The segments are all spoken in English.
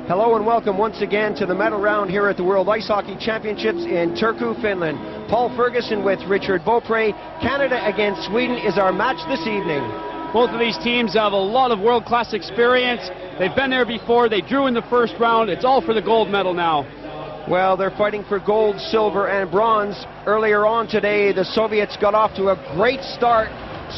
Hello and welcome once again to the medal round here at the World Ice Hockey Championships in Turku, Finland. Paul Ferguson with Richard Beaupre. Canada against Sweden is our match this evening. Both of these teams have a lot of world-class experience. They've been there before. They drew in the first round. It's all for the gold medal now. Well, they're fighting for gold, silver, and bronze. Earlier on today, the Soviets got off to a great start.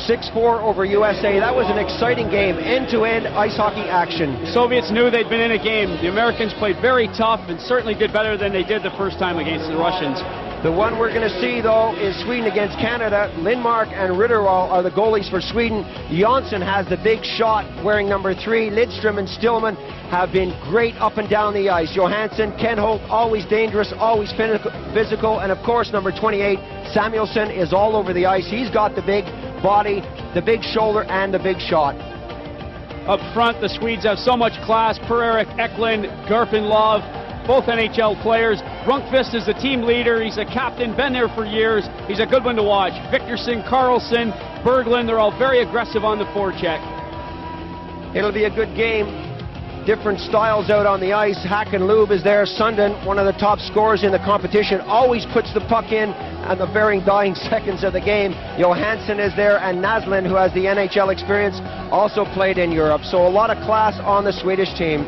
6-4 over USA. That was an exciting game, end-to-end ice hockey action. The Soviets knew they'd been in a game. The Americans played very tough and certainly did better than they did the first time against the Russians. The one we're going to see, though, is Sweden against Canada. Lindmark and Ritterwall are the goalies for Sweden. Janssen has the big shot wearing number 3. Lidström and Stillman have been great up and down the ice. Johansson, Ken Holt, always dangerous, always physical. And, of course, number 28, Samuelsson, is all over the ice. He's got the big body, the big shoulder, and the big shot. Up front, the Swedes have so much class. Per-Erik Eklund, Garpenlov, both NHL players. Rundqvist is the team leader. He's a captain, been there for years. He's a good one to watch. Victorson, Carlson, Berglund, they're all very aggressive on the forecheck. It'll be a good game. Different styles out on the ice. Hakanlub is there. Sundin, one of the top scorers in the competition, always puts the puck in at the very dying seconds of the game. Johansson is there, and Naslund, who has the NHL experience, also played in Europe. So a lot of class on the Swedish team.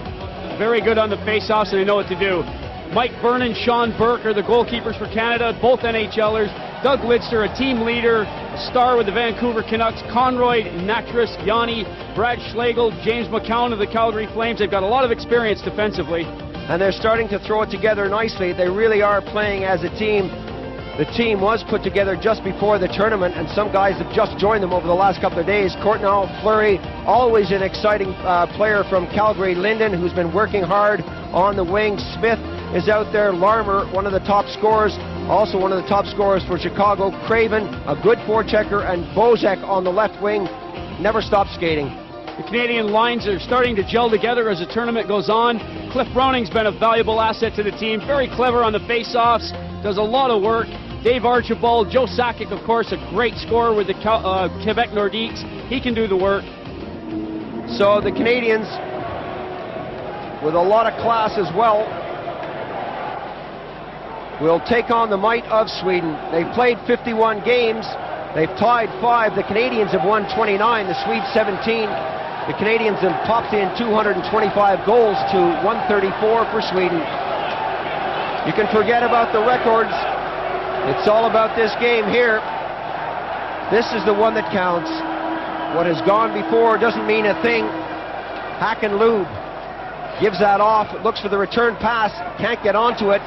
Very good on the face-offs, and they know what to do. Mike Vernon, Sean Burke are the goalkeepers for Canada, both NHLers. Doug Lidster, a team leader, star with the Vancouver Canucks. Conroy, Natras, Yanni, Brad Schlegel, James McCown of the Calgary Flames. They've got a lot of experience defensively. And they're starting to throw it together nicely. They really are playing as a team. The team was put together just before the tournament, and some guys have just joined them over the last couple of days. Courtnall, Fleury, always an exciting player from Calgary. Linden, who's been working hard on the wing. Smith is out there. Larmer, one of the top scorers, also one of the top scorers for Chicago. Craven, a good forechecker, and Bozek on the left wing, never stops skating. The Canadian lines are starting to gel together as the tournament goes on. Cliff Browning's been a valuable asset to the team. Very clever on the face-offs, does a lot of work. Dave Archibald, Joe Sakic, of course, a great scorer with the Quebec Nordiques. He can do the work. So the Canadians, with a lot of class as well, will take on the might of Sweden. They've played 51 games. They've tied 5. The Canadians have won 29. The Swedes 17. The Canadians have popped in 225 goals to 134 for Sweden. You can forget about the records. It's all about this game here. This is the one that counts. What has gone before doesn't mean a thing. Hakanlub gives that off, looks for the return pass, can't get onto it.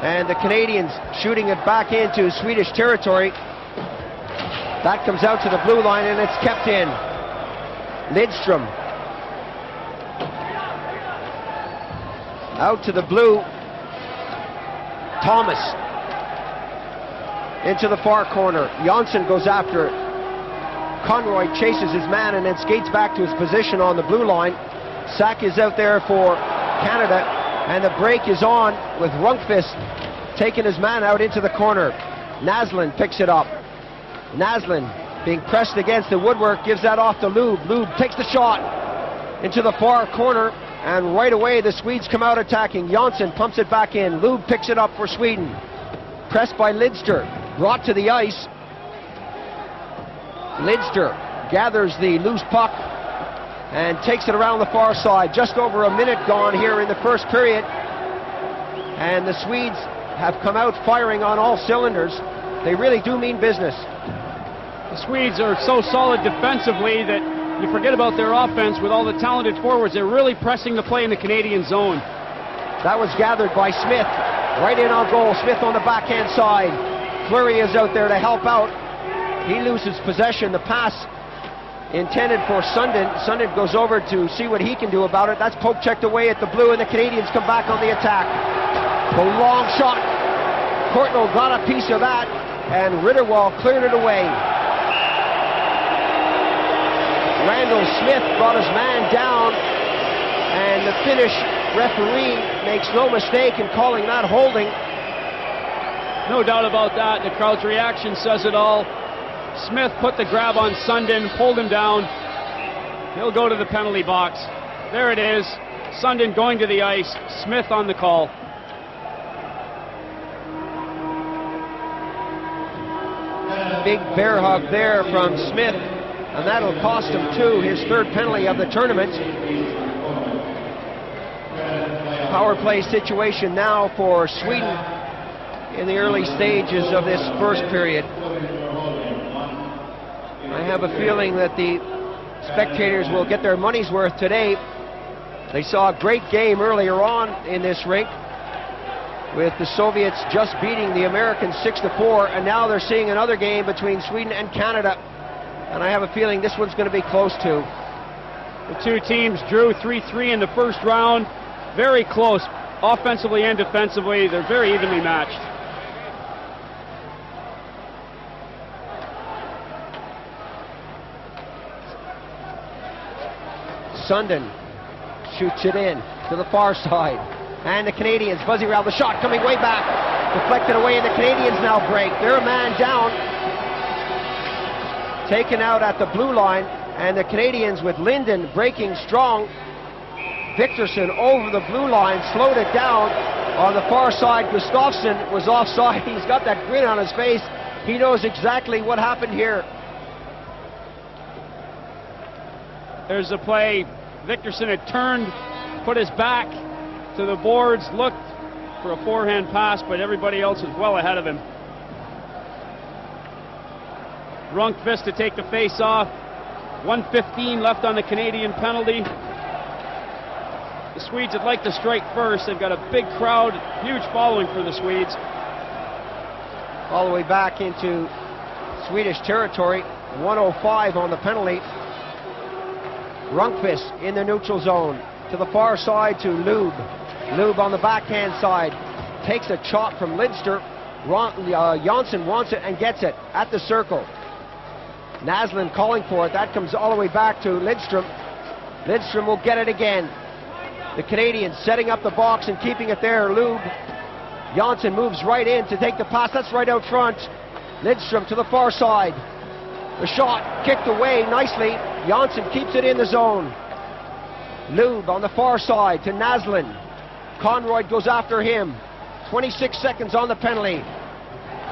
And the Canadians shooting it back into Swedish territory. That comes out to the blue line, and it's kept in. Lidström out to the blue. Thomas into the far corner. Janssen goes after it. Conroy chases his man and then skates back to his position on the blue line. Sack is out there for Canada, and the break is on with Rundqvist taking his man out into the corner. Naslund picks it up. Naslund being pressed against the woodwork, gives that off to Lube. Lube takes the shot into the far corner, and right away the Swedes come out attacking. Janssen pumps it back in. Lube picks it up for Sweden. Pressed by Lidster, brought to the ice. Lidster gathers the loose puck and takes it around the far side. Just over a minute gone here in the first period, and the Swedes have come out firing on all cylinders. They really do mean business. The Swedes are so solid defensively that you forget about their offense with all the talented forwards. They're really pressing the play in the Canadian zone. That was gathered by Smith. Right in on goal. Smith on the backhand side. Fleury is out there to help out. He loses possession. The pass intended for Sundin. Sundin goes over to see what he can do about it. That's poke checked away at the blue, and the Canadians come back on the attack. The long shot. Courtnall got a piece of that, and Ritterwall cleared it away. Randall Smith brought his man down, and the Finnish referee makes no mistake in calling that holding. No doubt about that. The crowd's reaction says it all. Smith put the grab on Sundin, pulled him down. He'll go to the penalty box. There it is. Sundin going to the ice. Smith on the call. Big bear hug there from Smith, and that'll cost him too, his third penalty of the tournament. Power play situation now for Sweden in the early stages of this first period. I have a feeling that the spectators will get their money's worth today. They saw a great game earlier on in this rink, with the Soviets just beating the Americans 6-4, and now they're seeing another game between Sweden and Canada, and I have a feeling this one's going to be close too. The two teams drew 3-3 in the first round. Very close, offensively and defensively. They're very evenly matched. Sundin shoots it in to the far side, and the Canadians buzzing around, the shot coming way back, deflected away, and the Canadians now break. They're a man down, taken out at the blue line, and the Canadians with Linden breaking strong. Victorson over the blue line, slowed it down. On the far side, Gustafsson was offside. He's got that grin on his face. He knows exactly what happened here. There's a play. Victorson had turned, put his back to the boards, looked for a forehand pass, but everybody else is well ahead of him. Rundqvist to take the face off. 1:15 left on the Canadian penalty. The Swedes would like to strike first. They've got a big crowd, huge following for the Swedes. All the way back into Swedish territory. 1:05 on the penalty. Rundqvist in the neutral zone. To the far side to Lube. Lube on the backhand side. Takes a chop from Lidster. Janssen wants it and gets it at the circle. Naslund calling for it. That comes all the way back to Lidstrom. Lidstrom will get it again. The Canadians setting up the box and keeping it there. Lube. Janssen moves right in to take the pass. That's right out front. Lidstrom to the far side. The shot kicked away nicely. Janssen keeps it in the zone. Lube on the far side to Naslund. Conroy goes after him. 26 seconds on the penalty.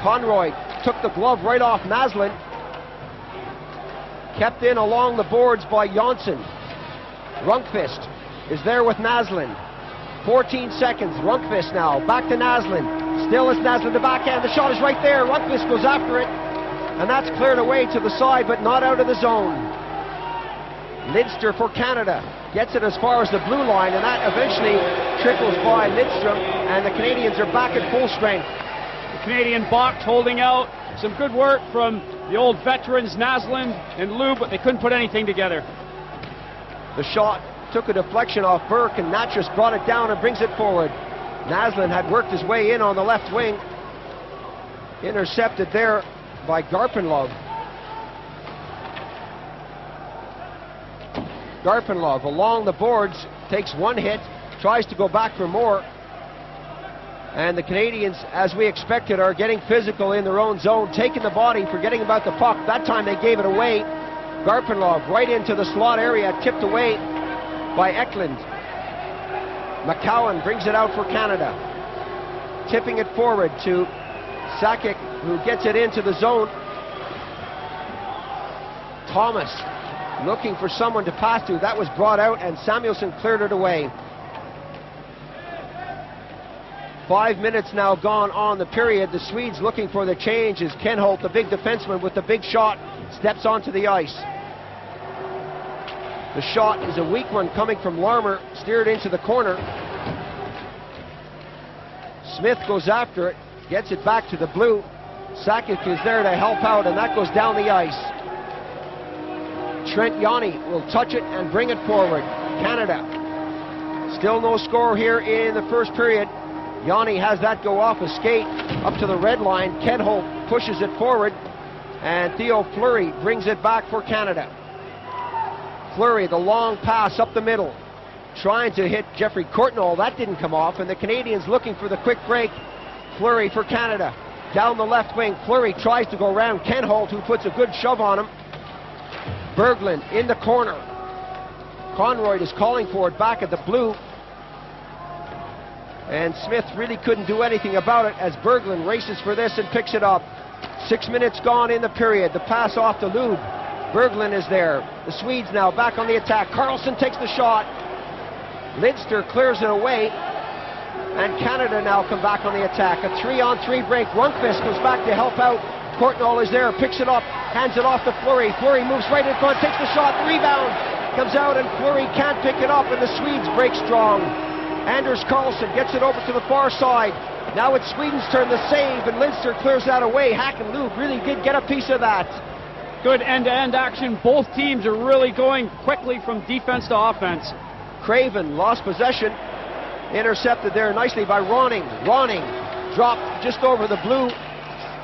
Conroy took the glove right off Naslund. Kept in along the boards by Janssen. Rundqvist is there with Naslund. 14 seconds. Rundqvist now back to Naslund. Still is Naslund, the backhand. The shot is right there. Rundqvist goes after it, and that's cleared away to the side, but not out of the zone. Lidster for Canada gets it as far as the blue line, and that eventually trickles by Lidstrom, and the Canadians are back at full strength. The Canadian box holding out. Some good work from the old veterans Naslund and Lube, but they couldn't put anything together. The shot took a deflection off Burke, and Natras brought it down and brings it forward. Naslund had worked his way in on the left wing. Intercepted there by Garpenlov. Garpenlov along the boards, takes one hit, tries to go back for more. And the Canadians, as we expected, are getting physical in their own zone, taking the body, forgetting about the puck. That time they gave it away. Garpenlov right into the slot area, tipped away by Eklund. McCowan brings it out for Canada. Tipping it forward to Sakic, who gets it into the zone. Thomas looking for someone to pass to. That was brought out, and Samuelsson cleared it away. 5 minutes now gone on the period. The Swedes looking for the change as Ken Holt, the big defenseman with the big shot, steps onto the ice. The shot is a weak one coming from Larmer, steered into the corner. Smith goes after it, gets it back to the blue. Sakic is there to help out, and that goes down the ice. Trent Yanni will touch it and bring it forward. Canada. Still no score here in the first period. Yanni has that go off a skate up to the red line. Ken Holt pushes it forward, and Theo Fleury brings it back for Canada. Fleury, the long pass up the middle, trying to hit Jeffrey Courtnall. That didn't come off, and the Canadians looking for the quick break. Fleury for Canada. Down the left wing, Fleury tries to go around Ken Holt, who puts a good shove on him. Berglund in the corner. Conroy is calling for it back at the blue. And Smith really couldn't do anything about it as Berglund races for this and picks it up. 6 minutes gone in the period. The pass off to Lube. Berglund is there. The Swedes now back on the attack. Carlson takes the shot. Lidster clears it away. And Canada now come back on the attack. A 3-on-3 break. Rundqvist goes back to help out. Courtnall is there, picks it up, hands it off to Fleury. Fleury moves right in front, takes the shot, the rebound comes out, and Fleury can't pick it up, and the Swedes break strong. Anders Karlsson gets it over to the far side. Now it's Sweden's turn to save, and Lidster clears that away. Hack and Lube really did get a piece of that. Good end-to-end action. Both teams are really going quickly from defense to offense. Craven lost possession, intercepted there nicely by Ronning. Ronning dropped just over the blue,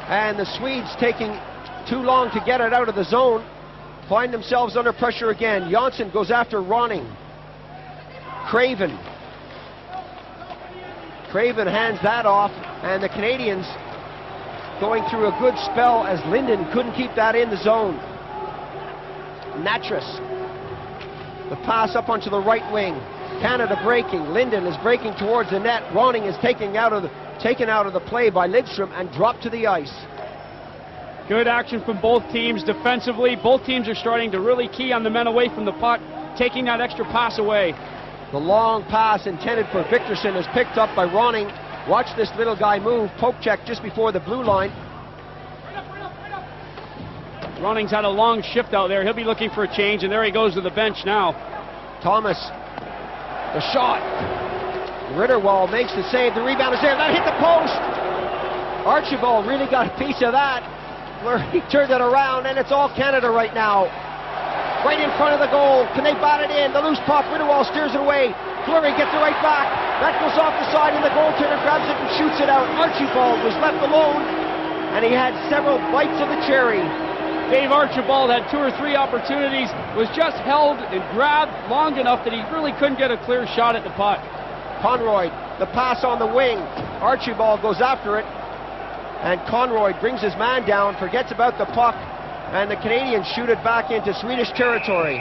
and the Swedes taking too long to get it out of the zone, find themselves under pressure again. Janssen goes after Ronning. Craven hands that off, and the Canadians going through a good spell as Linden couldn't keep that in the zone. Natras, the pass up onto the right wing. Canada breaking. Linden is breaking towards the net. Ronning is taken out of the play by Lidstrom and dropped to the ice. Good action from both teams defensively. Both teams are starting to really key on the men away from the puck, taking that extra pass away. The long pass intended for Victorson is picked up by Ronning. Watch this little guy move. Poke check just before the blue line. Ronning's had a long shift out there. He'll be looking for a change, and there he goes to the bench now. Thomas, the shot. Ritterwald makes the save. The rebound is there. That hit the post. Archibald really got a piece of that, where he turned it around, and it's all Canada right now. Right in front of the goal. Can they bat it in? The loose puck. Ritterwald steers it away. Fleury gets it right back. That goes off the side, and the goaltender grabs it and shoots it out. Archibald was left alone, and he had several bites of the cherry. Dave Archibald had 2 or 3 opportunities, was just held and grabbed long enough that he really couldn't get a clear shot at the puck. Conroy, the pass on the wing. Archibald goes after it, and Conroy brings his man down, forgets about the puck, and the Canadians shoot it back into Swedish territory.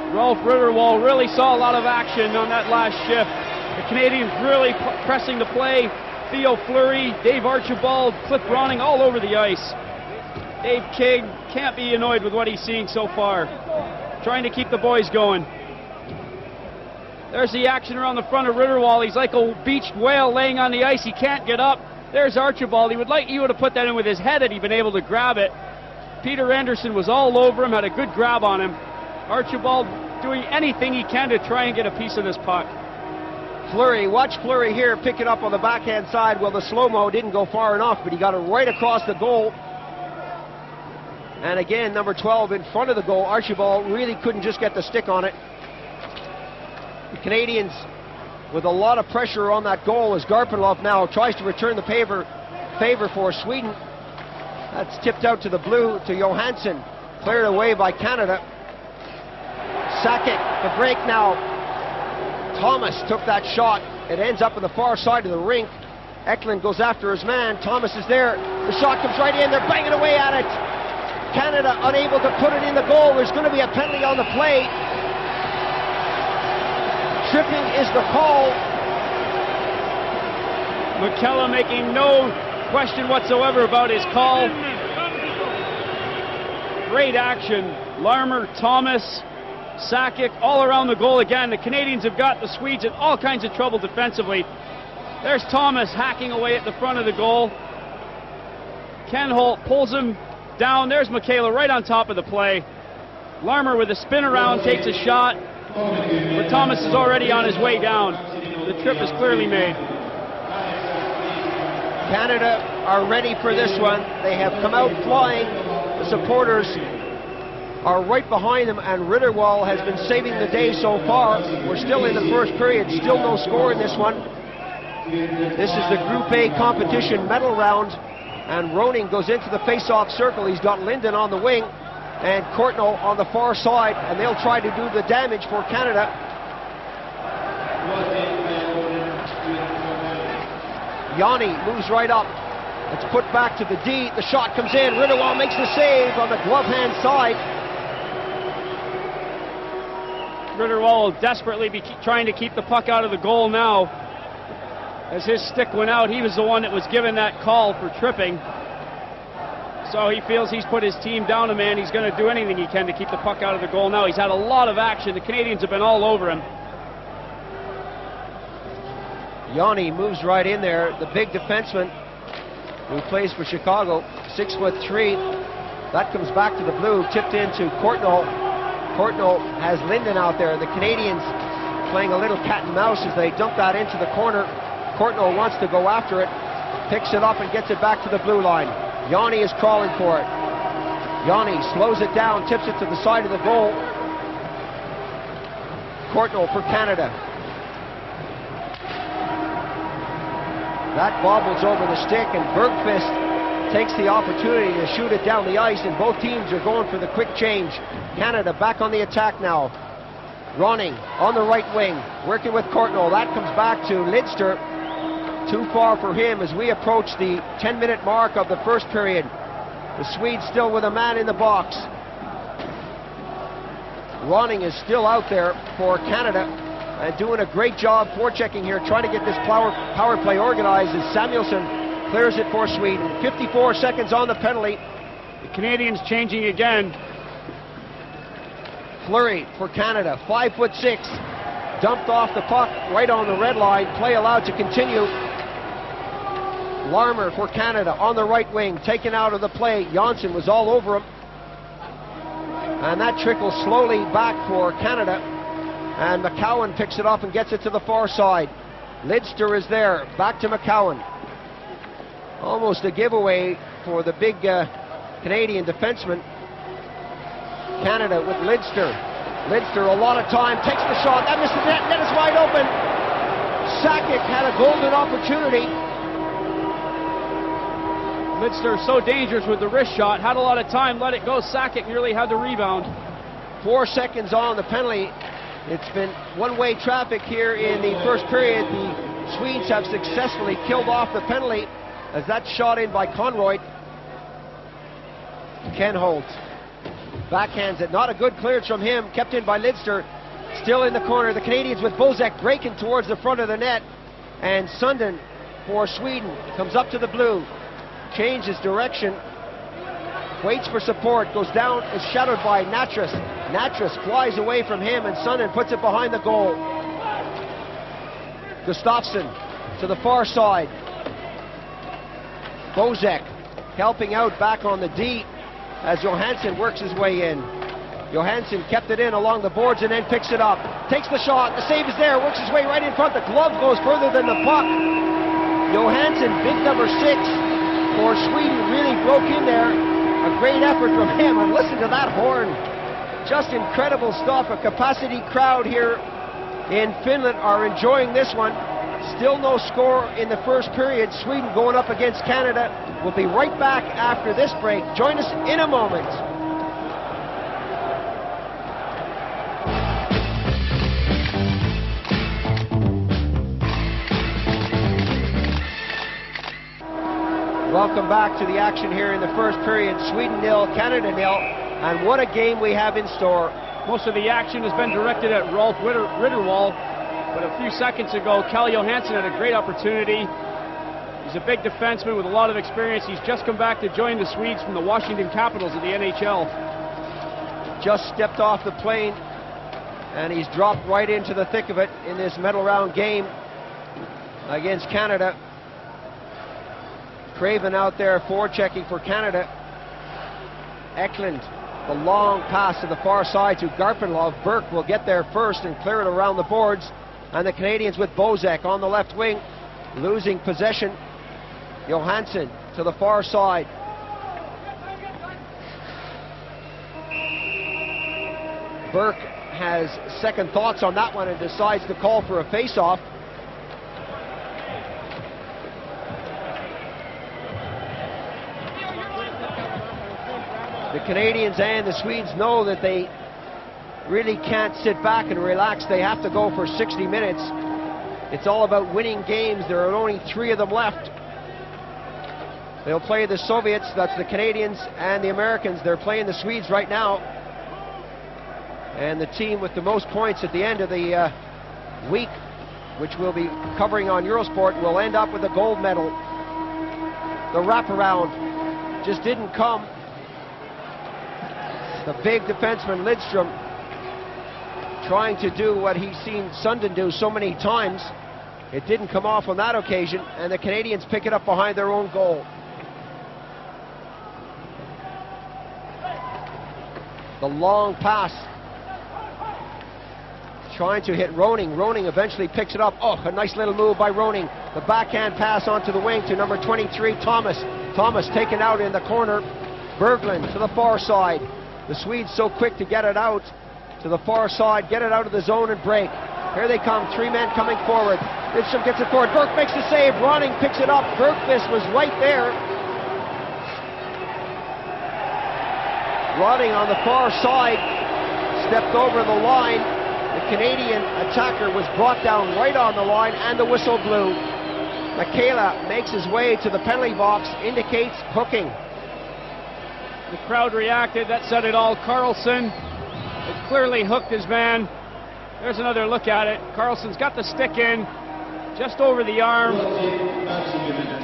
Rolf Ritterwald really saw a lot of action on that last shift. The Canadians really pressing the play. Theo Fleury, Dave Archibald, Cliff Ronning all over the ice. Dave King can't be annoyed with what he's seeing so far. Trying to keep the boys going. There's the action around the front of Ritterwald. He's like a beached whale laying on the ice. He can't get up. There's Archibald. He would have put that in with his head had he been able to grab it. Peter Anderson was all over him, had a good grab on him. Archibald doing anything he can to try and get a piece of this puck. Fleury, watch Fleury here, pick it up on the backhand side. Well, the slow-mo didn't go far enough, but he got it right across the goal. And again, number 12 in front of the goal. Archibald really couldn't just get the stick on it. The Canadians with a lot of pressure on that goal as Garpenlov now tries to return the favor for Sweden. That's tipped out to the blue to Johansson. Cleared away by Canada. Sakic, the break now. Thomas took that shot. It ends up on the far side of the rink. Eklund goes after his man. Thomas is there. The shot comes right in. They're banging away at it. Canada unable to put it in the goal. There's going to be a penalty on the play. Tripping is the call. McKellar making no question whatsoever about his call. Great action. Larmer, Thomas, Sakic, all around the goal again. The Canadians have got the Swedes in all kinds of trouble defensively. There's Thomas hacking away at the front of the goal. Ken Holt pulls him down. There's McKellar right on top of the play. Larmer with a spin around takes a shot, but Thomas is already on his way down. The trip is clearly made. Canada are ready for this one. They have come out flying. The supporters are right behind them, and Ritterwald has been saving the day so far. We're still in the first period, still no score in this one. This is the Group A competition medal round, and Roning goes into the face-off circle. He's got Linden on the wing and Courtnall on the far side, and they'll try to do the damage for Canada. Yanni moves right up. It's put back to the D. The shot comes in. Ritterwald makes the save on the glove hand side. Ritterwall will desperately be trying to keep the puck out of the goal now. As his stick went out, he was the one that was given that call for tripping. So he feels he's put his team down a man. He's going to do anything he can to keep the puck out of the goal now. He's had a lot of action. The Canadians have been all over him. Yanni moves right in there, the big defenseman who plays for Chicago, 6'3". That comes back to the blue, tipped into Courtnall. Courtnall has Linden out there. The Canadians playing a little cat and mouse as they dump that into the corner. Courtnall wants to go after it, picks it up and gets it back to the blue line. Yanni is crawling for it. Yanni slows it down, tips it to the side of the goal. Courtnall for Canada. That bobbles over the stick, and Bergqvist takes the opportunity to shoot it down the ice, and both teams are going for the quick change. Canada back on the attack now. Ronning on the right wing, working with Courtnall. That comes back to Lidster. Too far for him as we approach the 10-minute mark of the first period. The Swedes still with a man in the box. Ronning is still out there for Canada and doing a great job forechecking here, trying to get this power play organized as Samuelsson clears it for Sweden. 54 seconds on the penalty. The Canadians changing again. Fleury for Canada, 5'6", dumped off the puck right on the red line. Play allowed to continue. Larmer for Canada on the right wing, taken out of the play. Janssen was all over him. And that trickles slowly back for Canada. And McCowan picks it up and gets it to the far side. Lidster is there, back to McCowan. Almost a giveaway for the big Canadian defenseman. Canada with Lidster. Lidster a lot of time, takes the shot, that missed the net, net is wide open. Sakic had a golden opportunity. Lidster so dangerous with the wrist shot, had a lot of time, let it go. Sakic nearly had the rebound. 4 seconds on the penalty. It's been one-way traffic here in the first period. The Swedes have successfully killed off the penalty as that's shot in by Conroy. Ken Holt backhands it. Not a good clearance from him. Kept in by Lidster. Still in the corner. The Canadians with Bozek breaking towards the front of the net. And Sundin for Sweden comes up to the blue. Changes direction. Waits for support. Goes down. Is shadowed by Natras. Natras flies away from him, and Sundin puts it behind the goal. Gustafsson to the far side. Bozek helping out back on the D as Johansson works his way in. Johansson kept it in along the boards and then picks it up. Takes the shot. The save is there. Works his way right in front. The glove goes further than the puck. Johansson, big number 6 for Sweden, really broke in there. A great effort from him. And listen to that horn. Just incredible stuff. A capacity crowd here in Finland are enjoying this one. Still no score in the first period. Sweden going up against Canada. We'll be right back after this break. Join us in a moment. Welcome back to the action here in the first period. Sweden 0, Canada 0. And what a game we have in store. Most of the action has been directed at Rolf Ritterwall. But a few seconds ago, Calle Johansson had a great opportunity. He's a big defenseman with a lot of experience. He's just come back to join the Swedes from the Washington Capitals of the NHL. Just stepped off the plane, and he's dropped right into the thick of it in this medal round game against Canada. Craven out there forechecking for Canada. Eklund, the long pass to the far side to Garpenlov. Burke will get there first and clear it around the boards. And the Canadians with Bozek on the left wing, losing possession. Johansson to the far side. Burke has second thoughts on that one and decides to call for a face-off. The Canadians and the Swedes know that they really can't sit back and relax. They have to go for 60 minutes. It's all about winning games. There are only 3 of them left. They'll play the Soviets, that's the Canadians and the Americans. They're playing the Swedes right now. And the team with the most points at the end of the week, which we'll be covering on Eurosport, will end up with a gold medal. The wraparound just didn't come. The big defenseman Lidstrom trying to do what he's seen Sundin do so many times. It didn't come off on that occasion, and the Canadians pick it up behind their own goal. The long pass, trying to hit Roning. Roning eventually picks it up. Oh, a nice little move by Roning. The backhand pass onto the wing to number 23, Thomas. Thomas taken out in the corner. Berglund to the far side. The Swedes so quick to get it out to the far side, get it out of the zone and break. Here they come, three men coming forward. Lidstrom gets it forward. Burke makes the save. Roning picks it up. Bergqvist was right there. Roning on the far side, stepped over the line. The Canadian attacker was brought down right on the line, and the whistle blew. Michaela makes his way to the penalty box, indicates hooking. The crowd reacted, that said it all. Carlson had clearly hooked his man. There's another look at it. Carlson's got the stick in, just over the arm,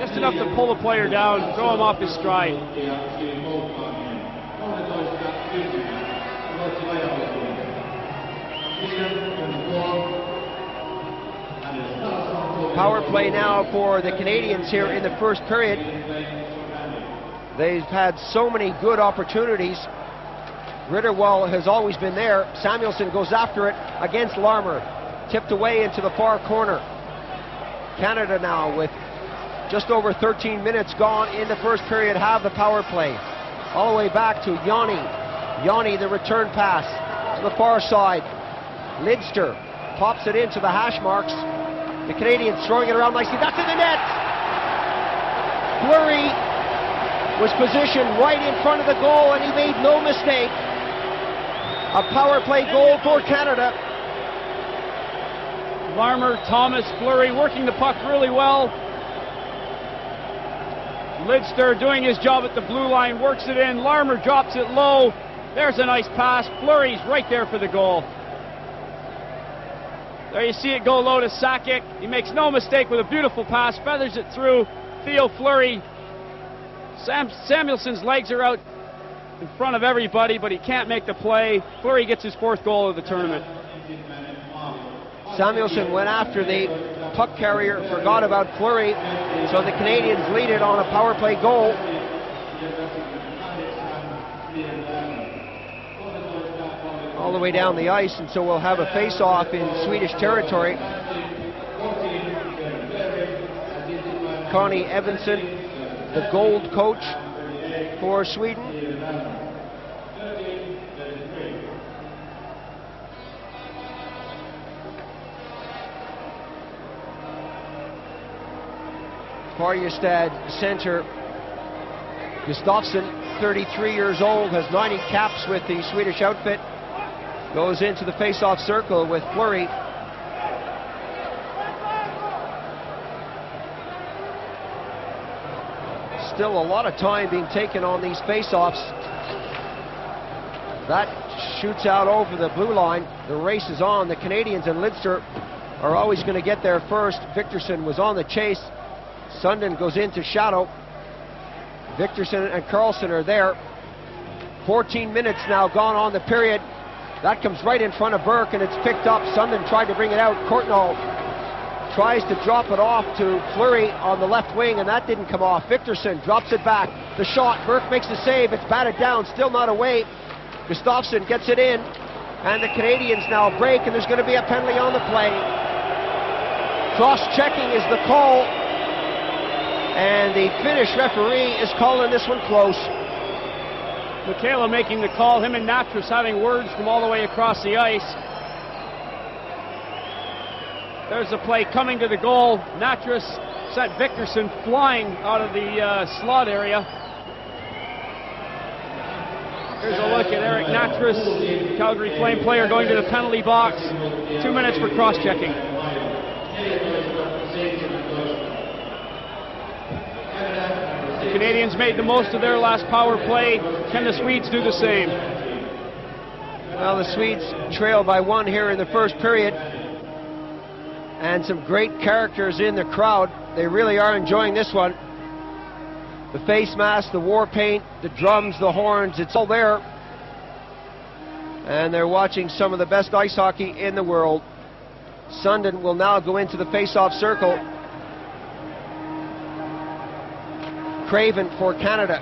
just enough to pull the player down, throw him off his stride. Power play now for the Canadians here in the first period. They've had so many good opportunities. Ritterwall has always been there. Samuelsson goes after it against Larmer. Tipped away into the far corner. Canada now, with just over 13 minutes gone in the first period, have the power play. All the way back to Yanni. Yanni, the return pass to the far side. Lidster pops it into the hash marks. The Canadians throwing it around nicely. That's in the net! Fleury was positioned right in front of the goal, and he made no mistake. A power play goal for Canada. Larmer, Thomas, Fleury working the puck really well. Lidster doing his job at the blue line, works it in. Larmer drops it low. There's a nice pass. Fleury's right there for the goal. There you see it go low to Sakic. He makes no mistake with a beautiful pass, feathers it through. Theo Fleury. Samuelsson's legs are out in front of everybody, but he can't make the play. Fleury gets his fourth goal of the tournament. Samuelsson went after the puck carrier, forgot about Fleury, so the Canadians lead it on a power play goal. All the way down the ice, and so we'll have a face-off in Swedish territory. Connie Evansson, the gold coach for Sweden. Farjestad center Gustafsson, 33 years old, has 90 caps with the Swedish outfit. Goes into the face-off circle with Fleury. Still a lot of time being taken on these face-offs. That shoots out over the blue line. The race is on. The Canadians and Lidster are always going to get there first. Victorson was on the chase. Sundin goes into shadow. Victorson and Carlson are there. 14 minutes now gone on the period. That comes right in front of Burke, and it's picked up. Sundin tried to bring it out. Courtnall tries to drop it off to Fleury on the left wing, and that didn't come off. Victorson drops it back. The shot. Burke makes the save. It's batted down. Still not away. Gustafsson gets it in, and the Canadians now break, and there's going to be a penalty on the play. Cross-checking is the call, and the Finnish referee is calling this one close. Michaela making the call, him and Natras having words from all the way across the ice. There's the play coming to the goal. Natras sent Victorson flying out of the slot area. Here's a look at Eric Natras, Calgary Flame player, going to the penalty box. 2 minutes for cross-checking. The Canadians made the most of their last power play. Can the Swedes do the same? Well, the Swedes trail by 1 here in the first period. And some great characters in the crowd. They really are enjoying this one. The face mask, the war paint, the drums, the horns, it's all there. And they're watching some of the best ice hockey in the world. Sundin will now go into the face-off circle. Craven for Canada.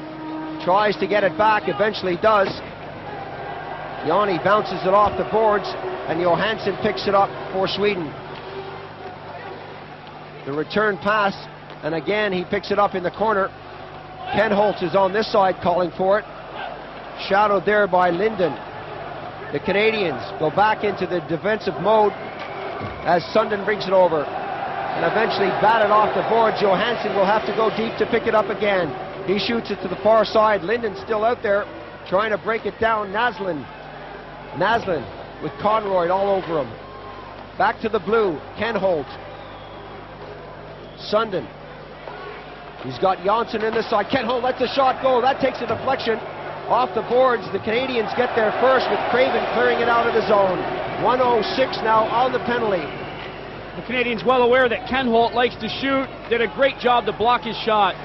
Tries to get it back, eventually does. Yanni bounces it off the boards, and Johansson picks it up for Sweden. The return pass, and again he picks it up in the corner. Ken Holtz is on this side calling for it. Shadowed there by Linden. The Canadians go back into the defensive mode as Sundin brings it over. And eventually batted off the boards. Johansson will have to go deep to pick it up again. He shoots it to the far side. Linden's still out there trying to break it down. Naslund with Conroy all over him. Back to the blue. Ken Holtz. Sundin. He's got Janssen in this side. Ken Holtz lets the shot go. That takes a deflection off the boards. The Canadians get there first with Craven clearing it out of the zone. 1:06 now on the penalty. The Canadians well aware that Ken Holt likes to shoot. Did a great job to block his shot.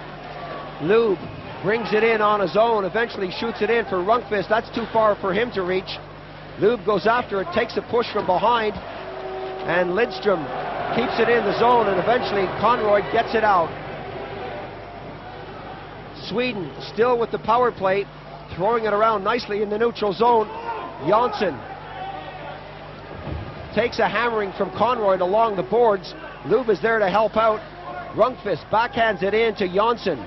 Lube brings it in on his own. Eventually shoots it in for Rundqvist. That's too far for him to reach. Lube goes after it, takes a push from behind, and Lidstrom keeps it in the zone, and eventually Conroy gets it out. Sweden still with the power play, throwing it around nicely in the neutral zone. Janssen takes a hammering from Conroy along the boards. Lube is there to help out. Rundqvist backhands it in to Janssen.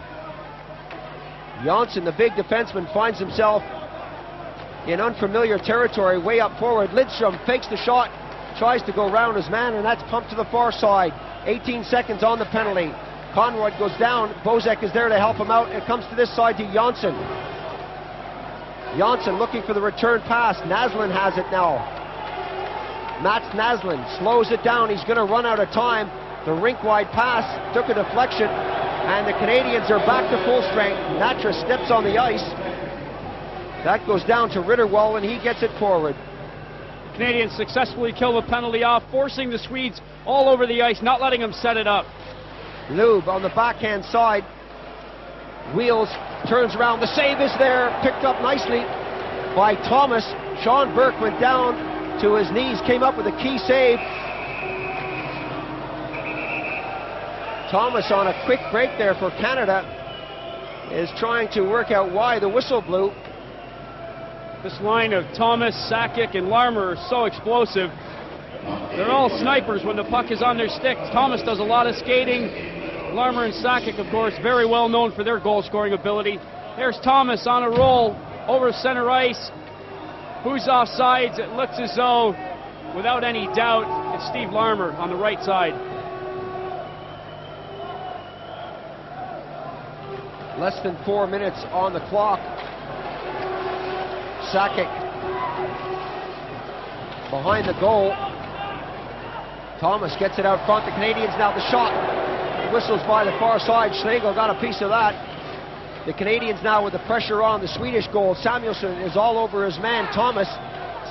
Janssen, the big defenseman, finds himself in unfamiliar territory way up forward. Lidstrom fakes the shot, tries to go around his man, and that's pumped to the far side. 18 seconds on the penalty. Conroy goes down. Bozek is there to help him out. It comes to this side to Janssen. Janssen looking for the return pass. Naslund has it now. Mats Naslund slows it down. He's going to run out of time. The rink-wide pass took a deflection, and the Canadians are back to full strength. Natras steps on the ice. That goes down to Ritterwall, and he gets it forward. The Canadians successfully kill the penalty off, forcing the Swedes all over the ice, not letting them set it up. Lube on the backhand side. Wheels, turns around. The save is there, picked up nicely by Thomas. Sean Burke went down to his knees, came up with a key save. Thomas on a quick break there for Canada is trying to work out why the whistle blew. This line of Thomas, Sakic, and Larmer are so explosive. They're all snipers when the puck is on their stick. Thomas does a lot of skating. Larmer and Sakic, of course, very well known for their goal-scoring ability. There's Thomas on a roll over center ice. Who's off sides? It looks as though, without any doubt, it's Steve Larmer on the right side. Less than 4 minutes on the clock. Sakic behind the goal. Thomas gets it out front. The Canadians now the shot. Whistles by the far side. Schlegel got a piece of that. The Canadians now with the pressure on the Swedish goal. Samuelsson is all over his man, Thomas.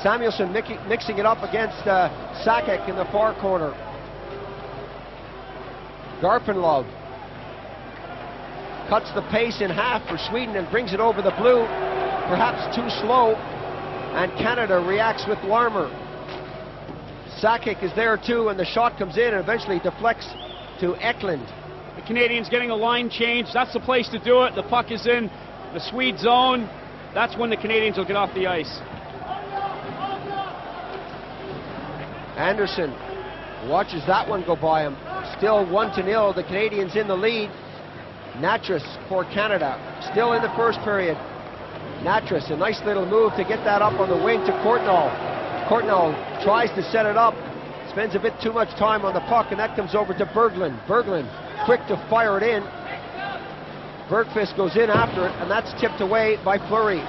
Samuelsson mixing it up against Sakic in the far corner. Garpenlov cuts the pace in half for Sweden and brings it over the blue. Perhaps too slow. And Canada reacts with Larmer. Sakic is there too, and the shot comes in and eventually deflects to Eklund. The Canadians getting a line change. That's the place to do it. The puck is in the Swede zone. That's when the Canadians will get off the ice. Anderson watches that one go by him. Still 1-0. The Canadians in the lead. Natras for Canada. Still in the first period. Natras, a nice little move to get that up on the wing to Courtnall. Courtnall tries to set it up. Spends a bit too much time on the puck, and that comes over to Berglund. Berglund quick to fire it in. Bergqvist goes in after it, and that's tipped away by Fleury.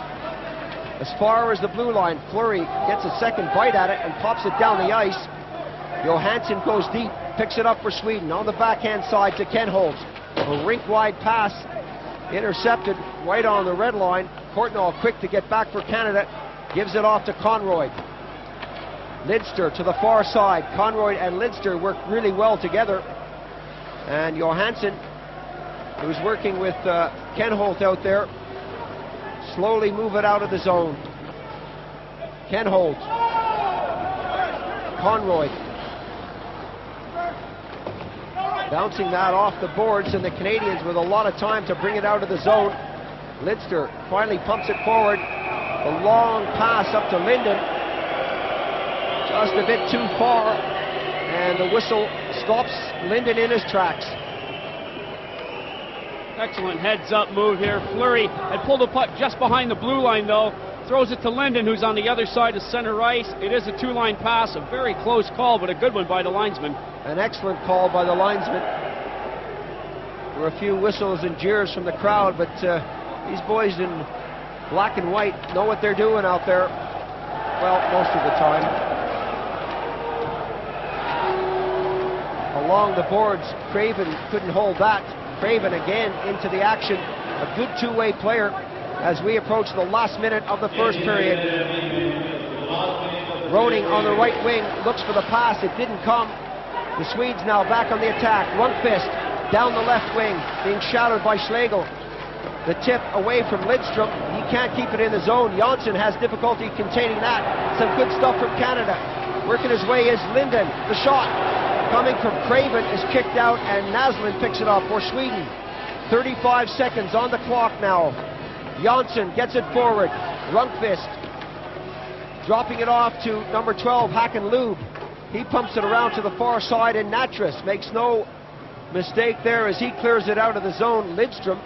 As far as the blue line, Fleury gets a second bite at it and pops it down the ice. Johansson goes deep, picks it up for Sweden on the backhand side to Ken Holtz. A rink-wide pass intercepted right on the red line. Courtnall quick to get back for Canada. gives it off to Conroy. Lidster to the far side. Conroy and Lidster work really well together. And Johansson, who's working with Kenholt out there, slowly move it out of the zone. Kenholt. Conroy. Bouncing that off the boards, and the Canadians with a lot of time to bring it out of the zone. Lidster finally pumps it forward. A long pass up to Linden. Just a bit too far, and the whistle stops Linden in his tracks. Excellent heads-up move here. Fleury had pulled the puck just behind the blue line, though. Throws it to Linden, who's on the other side of center ice. It is a two-line pass, a very close call, but a good one by the linesman. An excellent call by the linesman. There were a few whistles and jeers from the crowd, but these boys in black and white know what they're doing out there. Well, most of the time. Along the boards, Craven couldn't hold that. Craven again into the action. A good two-way player as we approach the last minute of the first period. Roning on the right wing looks for the pass. It didn't come. The Swedes now back on the attack. Lundqvist down the left wing, being shadowed by Schlegel. The tip away from Lidstrom. He can't keep it in the zone. Janssen has difficulty containing that. Some good stuff from Canada. Working his way is Linden. The shot coming from Craven is kicked out, and Naslund picks it up for Sweden. 35 seconds on the clock now. Janssen gets it forward. Lundqvist dropping it off to number 12, Hakan-Lube. He pumps it around to the far side, and Natras makes no mistake there as he clears it out of the zone. Lidstrom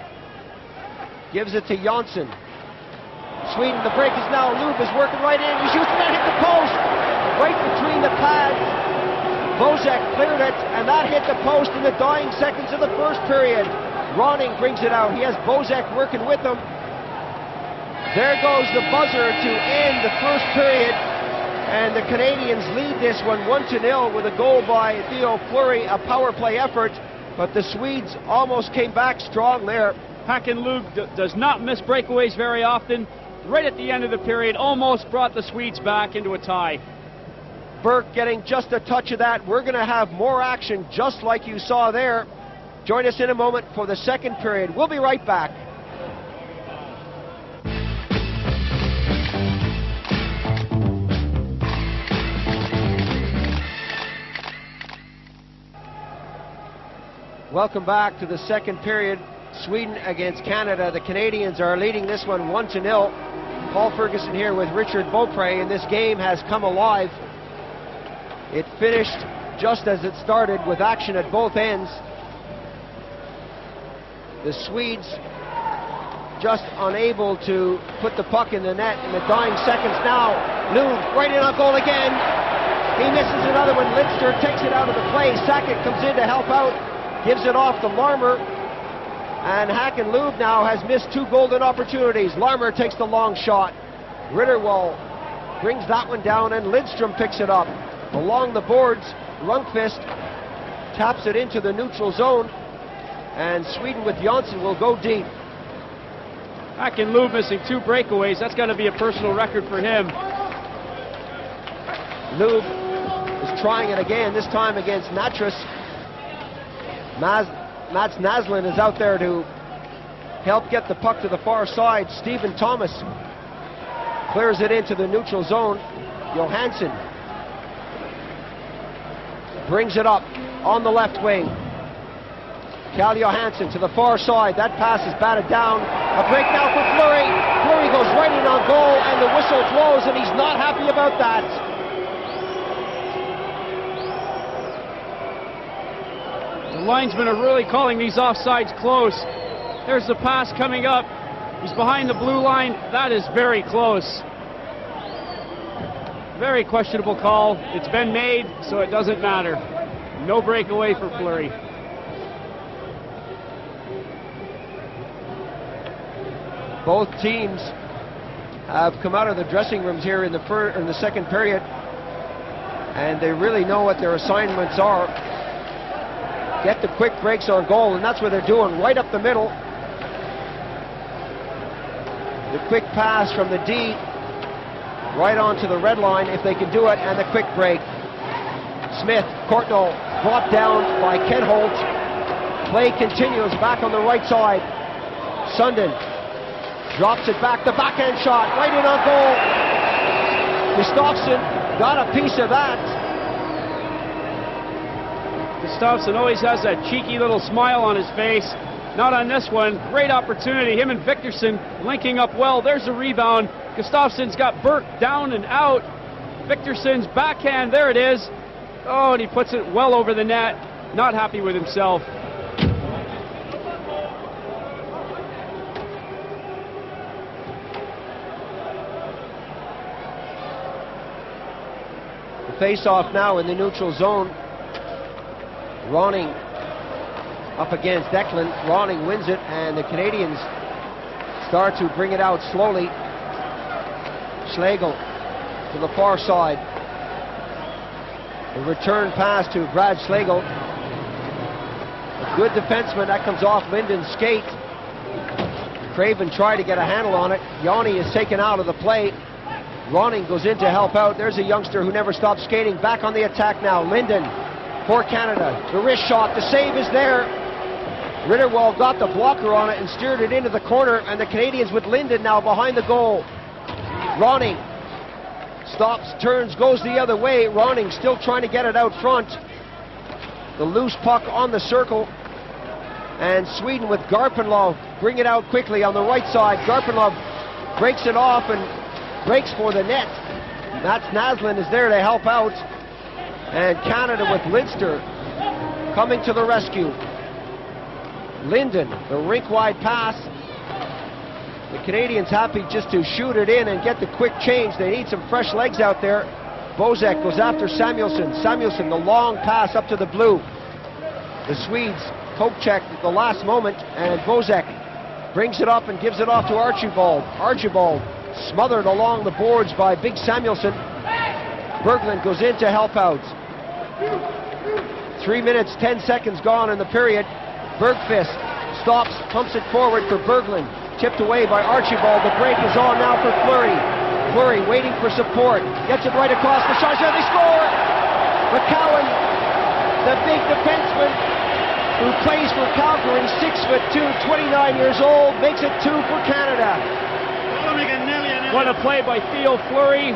gives it to Janssen. Sweden, the break is now. Lube is working right in. He shoots that, hit the post. Right between the pads. Bozek cleared it, and that hit the post in the dying seconds of the first period. Ronning brings it out. He has Bozek working with him. There goes the buzzer to end the first period, and the Canadians lead this one 1-0 with a goal by Theo Fleury, a power play effort, but the Swedes almost came back strong there. Hakan-Lube does not miss breakaways very often. Right at the end of the period, almost brought the Swedes back into a tie. Burke getting just a touch of that. We're going to have more action just like you saw there. Join us in a moment for the second period. We'll be right back. Welcome back to the second period. Sweden against Canada. The Canadians are leading this one 1-0. Paul Ferguson here with Richard Beaupre, and this game has come alive. It finished just as it started, with action at both ends. The Swedes just unable to put the puck in the net in the dying seconds now. Lube right in on goal again. He misses another one. Lidster takes it out of the play. Sakic comes in to help out. Gives it off to Larmer. And Hakan-Lube now has missed two golden opportunities. Larmer takes the long shot. Ritterwall brings that one down, and Lidstrom picks it up. Along the boards, Lundqvist taps it into the neutral zone, and Sweden with Janssen will go deep. Hakan-Lube missing two breakaways. That's got to be a personal record for him. Lube is trying it again, this time against Natras. Mats Naslund is out there to help get the puck to the far side. Stephen Thomas clears it into the neutral zone. Johansson brings it up on the left wing. Cal Johansson to the far side. That pass is batted down. A break now for Fleury. Fleury goes right in on goal, and the whistle blows, and he's not happy about that. The linesmen are really calling these offsides close. There's the pass coming up. He's behind the blue line. That is very close. Very questionable call. It's been made, so it doesn't matter. No breakaway for Fleury. Both teams have come out of the dressing rooms here in the second period, and they really know what their assignments are. Get the quick breaks on goal, and that's what they're doing, right up the middle. The quick pass from the D right onto the red line if they can do it, and the quick break. Smith, Courtnall brought down by Ken Holt. Play continues back on the right side. Sundin drops it back, the backhand shot, right in on goal. Gustafsson got a piece of that. Gustafsson always has that cheeky little smile on his face. Not on this one. Great opportunity. Him and Victorson linking up well. There's the rebound. Gustafsson's got Burke down and out. Victorson's backhand, there it is. Oh, and he puts it well over the net. Not happy with himself. The face-off now in the neutral zone. Ronning up against Declan. Ronning wins it, and the Canadians start to bring it out slowly. Schlegel to the far side. The return pass to Brad Schlegel. A good defenseman. That comes off Linden's skate. Craven tried to get a handle on it. Yanni is taken out of the play. Ronning goes in to help out. There's a youngster who never stops skating. Back on the attack now. Linden for Canada. The wrist shot. The save is there. Ritterwald got the blocker on it and steered it into the corner, and the Canadians with Linden now behind the goal. Ronning stops, turns, goes the other way. Ronning still trying to get it out front. The loose puck on the circle, and Sweden with Garpenlov bring it out quickly on the right side. Garpenlov breaks it off and breaks for the net. Mats Naslund is there to help out, and Canada with Lidster coming to the rescue. Linden, the rink-wide pass. The Canadians happy just to shoot it in and get the quick change. They need some fresh legs out there. Bozek goes after Samuelsson. Samuelsson, the long pass up to the blue. The Swedes poke check at the last moment, and Bozek brings it up and gives it off to Archibald. Archibald smothered along the boards by Big Samuelsson. Berglund goes in to help out. 3 minutes, 10 seconds gone in the period. Bergqvist stops, pumps it forward for Berglund. Tipped away by Archibald. The break is on now for Fleury. Fleury waiting for support. Gets it right across the shot. They score! McCowan, the big defenseman who plays for Calgary, 6'2", 29 years old, makes it 2 for Canada. What a play by Theo Fleury.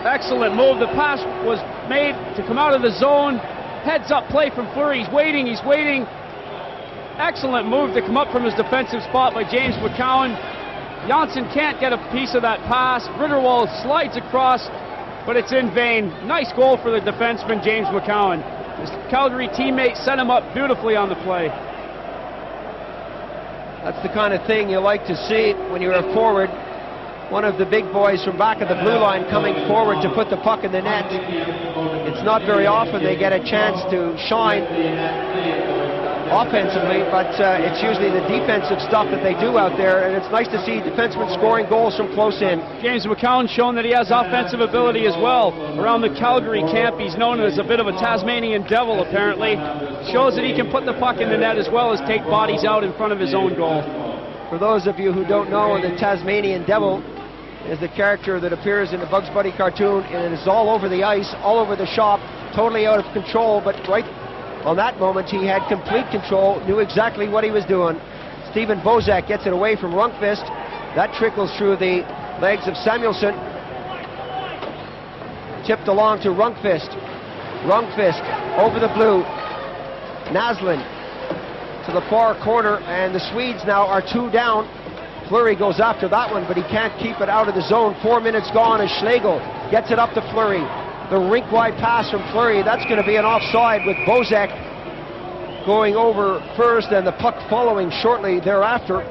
Excellent move. The pass was made to come out of the zone. Heads up play from Fleury. He's waiting. Excellent move to come up from his defensive spot by James McCowan. Janssen can't get a piece of that pass. Ritterwald slides across, but it's in vain. Nice goal for the defenseman, James McCowan. His Calgary teammate set him up beautifully on the play. That's the kind of thing you like to see when you're a forward. One of the big boys from back of the blue line coming forward to put the puck in the net. It's not very often they get a chance to shine offensively, but it's usually the defensive stuff that they do out there, and it's nice to see defensemen scoring goals from close in. James McCowan's shown that he has offensive ability as well. Around the Calgary camp, he's known as a bit of a Tasmanian devil, apparently. Shows that he can put the puck in the net as well as take bodies out in front of his own goal. For those of you who don't know, the Tasmanian devil is the character that appears in the Bugs Bunny cartoon, and it is all over the ice, all over the shop, totally out of control, but right on that moment he had complete control, knew exactly what he was doing. Steven Bozak gets it away from Rundqvist. That trickles through the legs of Samuelsson. Tipped along to Rundqvist. Rundqvist over the blue. Naslund to the far corner, and the Swedes now are 2 down. Fleury goes after that one, but he can't keep it out of the zone. 4 minutes gone as Schlegel gets it up to Fleury. The rink-wide pass from Fleury, that's going to be an offside with Bozak going over first and the puck following shortly thereafter.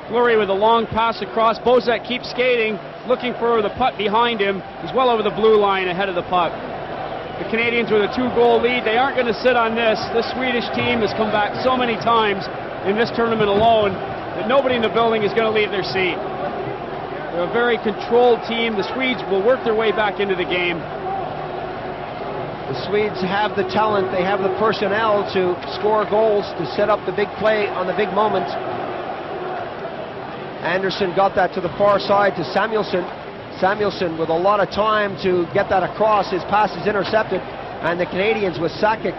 Fleury with a long pass across. Bozak keeps skating, looking for the puck behind him. He's well over the blue line ahead of the puck. The Canadians with a 2-goal lead, they aren't going to sit on this. This Swedish team has come back so many times in this tournament alone that nobody in the building is going to leave their seat. They're a very controlled team. The Swedes will work their way back into the game. The Swedes have the talent, they have the personnel to score goals, to set up the big play on the big moment. Anderson got that to the far side to Samuelson. Samuelson with a lot of time to get that across. His pass is intercepted, and the Canadians with Sakic.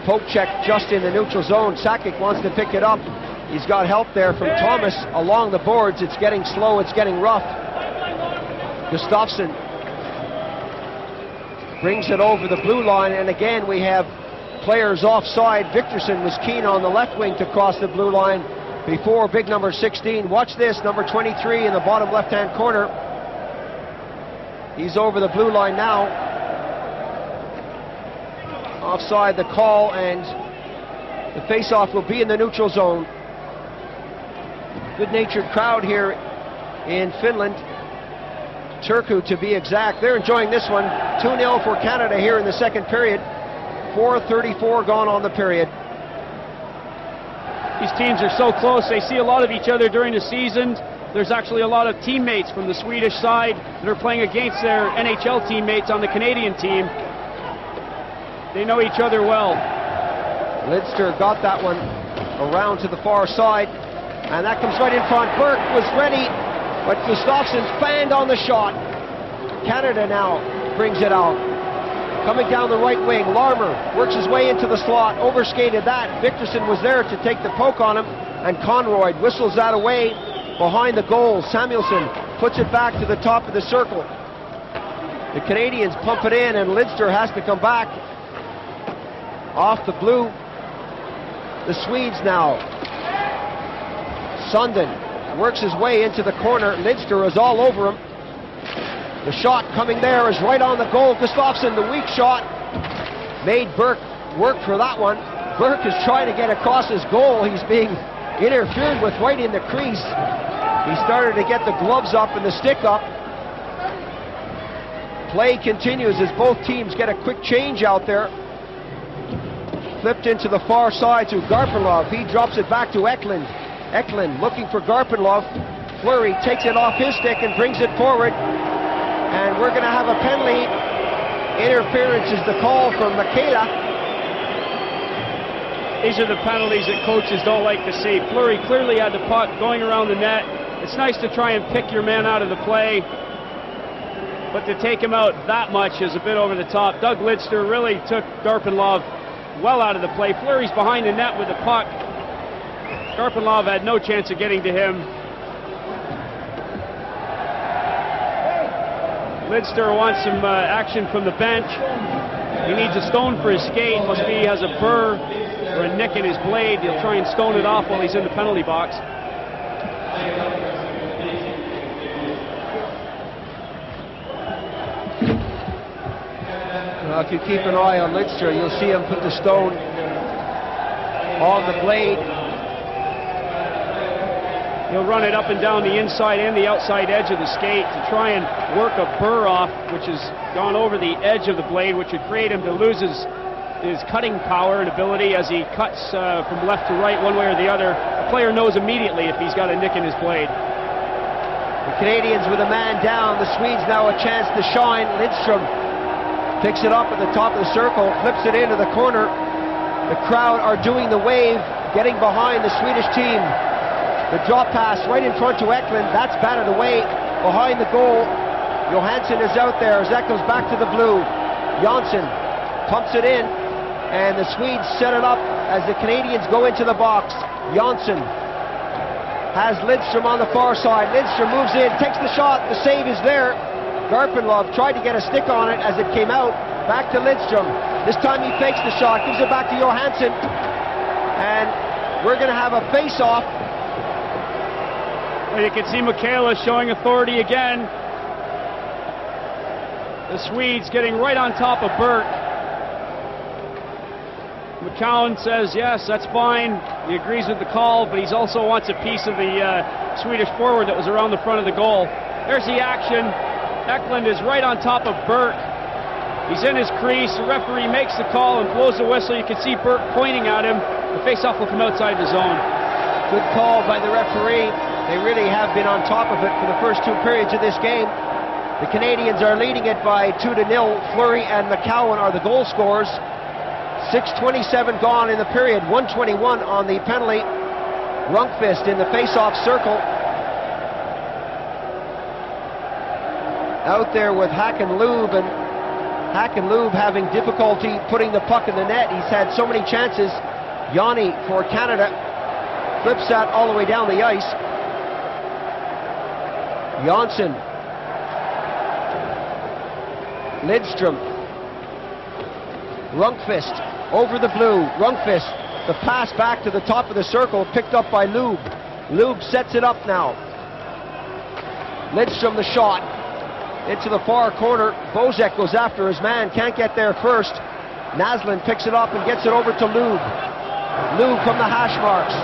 Poke check just in the neutral zone. Sakic wants to pick it up. He's got help there from Thomas along the boards. It's getting slow, it's getting rough. Gustafsson brings it over the blue line, and again we have players offside. Victorson was keen on the left wing to cross the blue line before big number 16. Watch this, number 23 in the bottom left-hand corner. He's over the blue line now. Offside the call, and the face-off will be in the neutral zone. Good-natured crowd here in Finland. Turku to be exact. They're enjoying this one. 2-0 for Canada here in the second period. 4:34 gone on the period. These teams are so close. They see a lot of each other during the season. There's actually a lot of teammates from the Swedish side that are playing against their NHL teammates on the Canadian team. They know each other well. Lidster got that one around to the far side, and that comes right in front. Burke was ready, but Gustafsson fanned on the shot. Canada now brings it out. Coming down the right wing, Larmer works his way into the slot, overskated that. Victorson was there to take the poke on him, and Conroy whistles that away behind the goal. Samuelson puts it back to the top of the circle. The Canadians pump it in, and Lidster has to come back off the blue. The Swedes now. Sundin works his way into the corner. Lidster is all over him. The shot coming there is right on the goal. Gustafsson, the weak shot, made Burke work for that one. Burke is trying to get across his goal. He's being interfered with right in the crease. He started to get the gloves up and the stick up. Play continues as both teams get a quick change out there. Flipped into the far side to Garpenlov. He drops it back to Eklund. Eklund looking for Garpenlov. Fleury takes it off his stick and brings it forward. And we're going to have a penalty. Interference is the call from Michaela. These are the penalties that coaches don't like to see. Fleury clearly had the puck going around the net. It's nice to try and pick your man out of the play, but to take him out that much is a bit over the top. Doug Lidster really took Garpenlov well out of the play. Fleury's behind the net with the puck. Garpenlov had no chance of getting to him. Lidster wants some action from the bench. He needs a stone for his skate. Must be he has a burr or a nick in his blade. He'll try and stone it off while he's in the penalty box. Well, if you keep an eye on Lidster, you'll see him put the stone on the blade. He'll run it up and down the inside and the outside edge of the skate to try and work a burr off, which has gone over the edge of the blade, which would create him to lose his cutting power and ability as he cuts from left to right, one way or the other. The player knows immediately if he's got a nick in his blade. The Canadians with a man down. The Swedes now a chance to shine. Lidstrom picks it up at the top of the circle, flips it into the corner. The crowd are doing the wave, getting behind the Swedish team. The drop pass right in front to Eklund. That's batted away behind the goal. Johansson is out there as that goes back to the blue. Jansson pumps it in, and the Swedes set it up as the Canadians go into the box. Jansson has Lidstrom on the far side. Lidstrom moves in, takes the shot. The save is there. Garpenlov tried to get a stick on it as it came out. Back to Lidstrom. This time he fakes the shot, gives it back to Johansson, and we're going to have a face-off. And you can see Michaela showing authority again. The Swedes getting right on top of Burke. McCowan says, yes, that's fine. He agrees with the call, but he also wants a piece of the Swedish forward that was around the front of the goal. There's the action. Eklund is right on top of Burke. He's in his crease. The referee makes the call and blows the whistle. You can see Burke pointing at him. The faceoff will come outside the zone. Good call by the referee. They really have been on top of it for the first two periods of this game. The Canadians are leading it by 2-0. Fleury and McCowan are the goal scorers. 6:27 gone in the period, 121 on the penalty. Rundqvist in the face-off circle. Out there with Hakan-Lube, and Hakan-Lube having difficulty putting the puck in the net. He's had so many chances. Yanni for Canada flips that all the way down the ice. Johnsson. Lidstrom. Rundqvist over the blue. Rundqvist, the pass back to the top of the circle, picked up by Lube. Lube sets it up now. Lidstrom the shot. Into the far corner. Bozek goes after his man, can't get there first. Naslund picks it up and gets it over to Lube. Lube from the hash marks.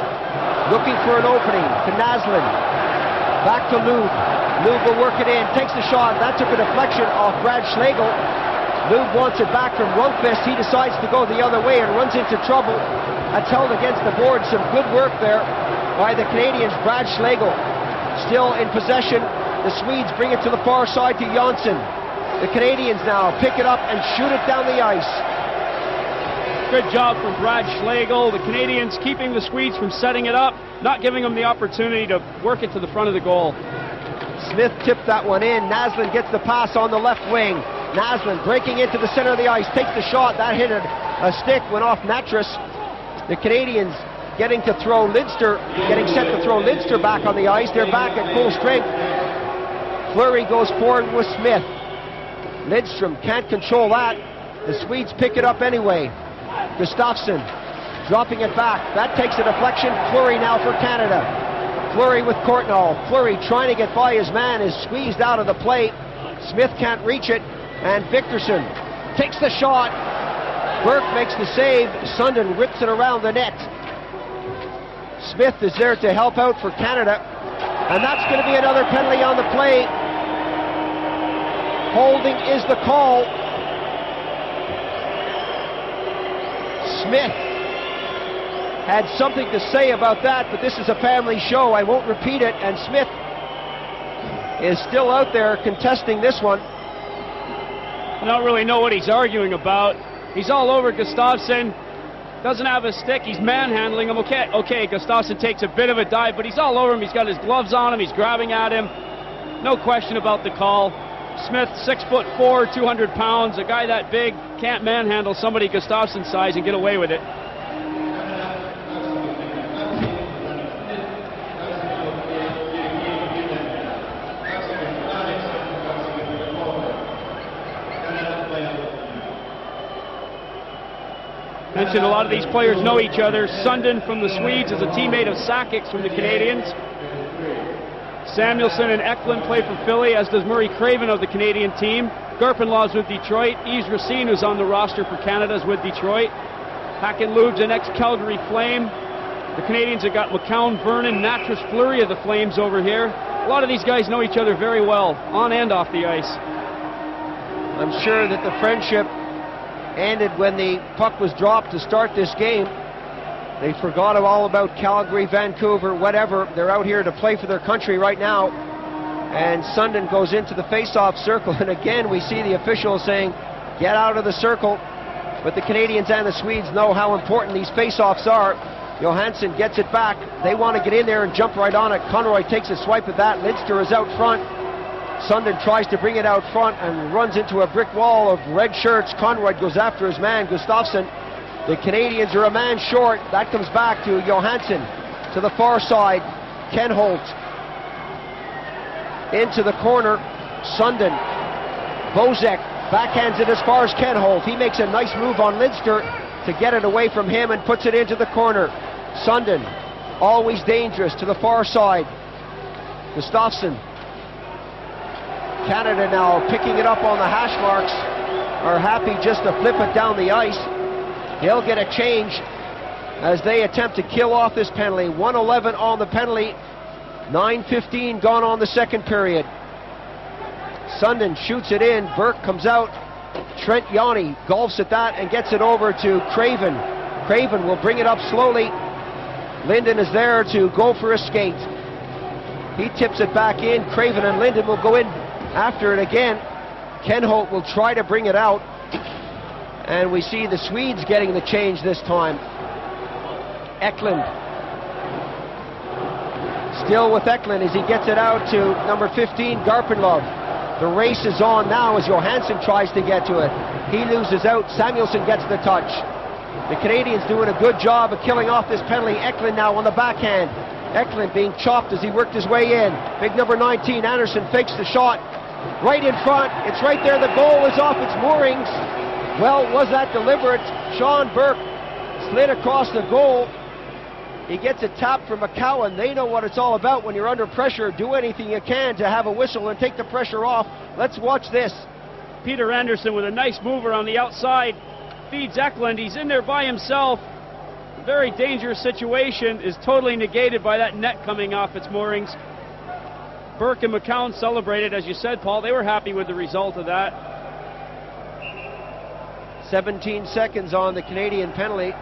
Looking for an opening to Naslund. Back to Lube. Lube will work it in, takes the shot. That took a deflection off Brad Schlegel. Lube wants it back from Rundqvist. He decides to go the other way and runs into trouble. That's held against the board. Some good work there by the Canadians. Brad Schlegel still in possession. The Swedes bring it to the far side to Johnsson. The Canadians now pick it up and shoot it down the ice. Good job from Brad Schlegel. The Canadians keeping the Swedes from setting it up, not giving them the opportunity to work it to the front of the goal. Smith tipped that one in. Naslund gets the pass on the left wing. Naslund breaking into the center of the ice, takes the shot. That hit a stick, went off Natras. The Canadians getting to throw Lidster, getting set to throw Lidster back on the ice. They're back at full strength. Fleury goes forward with Smith. Lidstrom can't control that. The Swedes pick it up anyway. Gustafsson dropping it back. That takes a deflection. Fleury now for Canada. Fleury with Courtnall. Fleury trying to get by his man, is squeezed out of the play. Smith can't reach it. And Victorson takes the shot. Burke makes the save. Sundin rips it around the net. Smith is there to help out for Canada. And that's going to be another penalty on the play. Holding is the call. Smith had something to say about that, but this is a family show. I won't repeat it. And Smith is still out there contesting this one. I don't really know what he's arguing about. He's all over Gustafsson. Doesn't have a stick. He's manhandling him. Okay, Gustafsson takes a bit of a dive, but he's all over him. He's got his gloves on him. He's grabbing at him. No question about the call. Smith, 6'4", 200 pounds. A guy that big can't manhandle somebody Gustafsson's size and get away with it. Mentioned a lot of these players know each other. Sundin from the Swedes is a teammate of Sakic's from the Canadians. Samuelsson and Eklund play for Philly, as does Murray Craven of the Canadian team. Garpenlaw's with Detroit. Yves Racine, who's on the roster for Canada, is with Detroit. Hakan-Lube's an ex-Calgary Flame. The Canadians have got McCown, Vernon, Natras, Fleury of the Flames over here. A lot of these guys know each other very well, on and off the ice. I'm sure that the friendship ended when the puck was dropped to start this game. They forgot all about Calgary, Vancouver, whatever. They're out here to play for their country right now. And Sundin goes into the face-off circle, and again we see the officials saying, get out of the circle. But the Canadians and the Swedes know how important these face-offs are. Johansson gets it back. They want to get in there and jump right on it. Conroy takes a swipe at that. Lidster is out front. Sundin tries to bring it out front and runs into a brick wall of red shirts. Conroy goes after his man, Gustafsson. The Canadians are a man short. That comes back to Johansson. To the far side, Ken Holt. Into the corner, Sundin. Bozek backhands it as far as Ken Holt. He makes a nice move on Lidster to get it away from him and puts it into the corner. Sundin, always dangerous, to the far side. Gustafsson. Canada now picking it up on the hash marks, are happy just to flip it down the ice. They'll get a change as they attempt to kill off this penalty. 1:11 on the penalty, 9:15 gone on the second period. Sundin shoots it in, Burke comes out, Trent Yanni golfs at that and gets it over to Craven. Craven will bring it up slowly. Linden is there to go for a skate. He tips it back in. Craven and Linden will go in after it again. Ken Holt will try to bring it out. And we see the Swedes getting the change this time. Eklund Still with Eklund as he gets it out to number 15, Garpenlov. The race is on now as Johansson tries to get to it. He loses out. Samuelsson gets the touch. The Canadians doing a good job of killing off this penalty. Eklund now on the backhand. Eklund being chopped as he worked his way in. Big number 19, Anderson, fakes the shot. Right in front. It's right there. The goal is off its moorings. Well, was that deliberate? Sean Burke slid across the goal. He gets a tap from McCowan. They know what it's all about when you're under pressure. Do anything you can to have a whistle and take the pressure off. Let's watch this. Peter Anderson with a nice mover on the outside. Feeds Eklund. He's in there by himself. Very dangerous situation is totally negated by that net coming off its moorings. Burke and McCowan celebrated, as you said, Paul. They were happy with the result of that. 17 seconds on the Canadian penalty.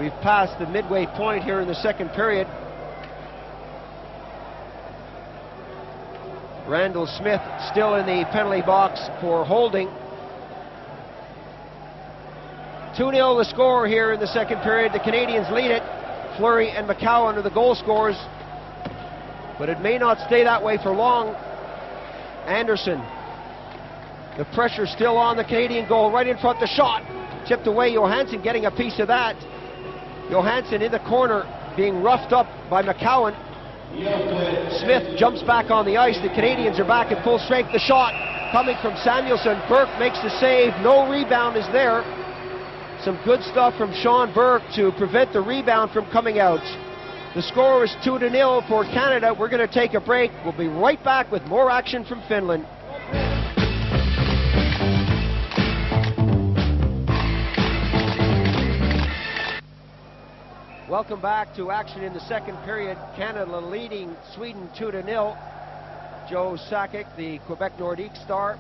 We've passed the midway point here in the second period. Randall Smith still in the penalty box for holding. 2-0 the score here in the second period. The Canadians lead it. Fleury and McCowan are the goal scorers. But it may not stay that way for long. Anderson. The pressure still on the Canadian goal. Right in front, the shot. Chipped away. Johansson getting a piece of that. Johansson in the corner being roughed up by McCowan. Smith jumps back on the ice. The Canadians are back at full strength. The shot coming from Samuelsson. Burke makes the save. No rebound is there. Some good stuff from Sean Burke to prevent the rebound from coming out. The score is 2-0 for Canada. We're going to take a break. We'll be right back with more action from Finland. Welcome back to action in the second period. Canada leading Sweden 2-0. Joe Sakic, the Quebec Nordique star,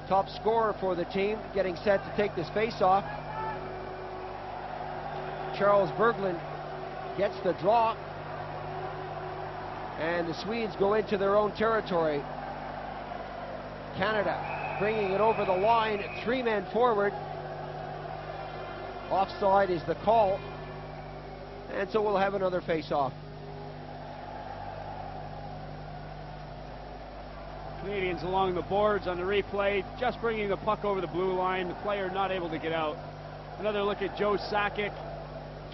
top scorer for the team, getting set to take this face-off. Charles Berglund gets the draw, and the Swedes go into their own territory. Canada bringing it over the line, 3 men forward. Offside is the call, and so we'll have another face-off. Canadians along the boards on the replay, just bringing the puck over the blue line. The player not able to get out. Another look at Joe Sakic,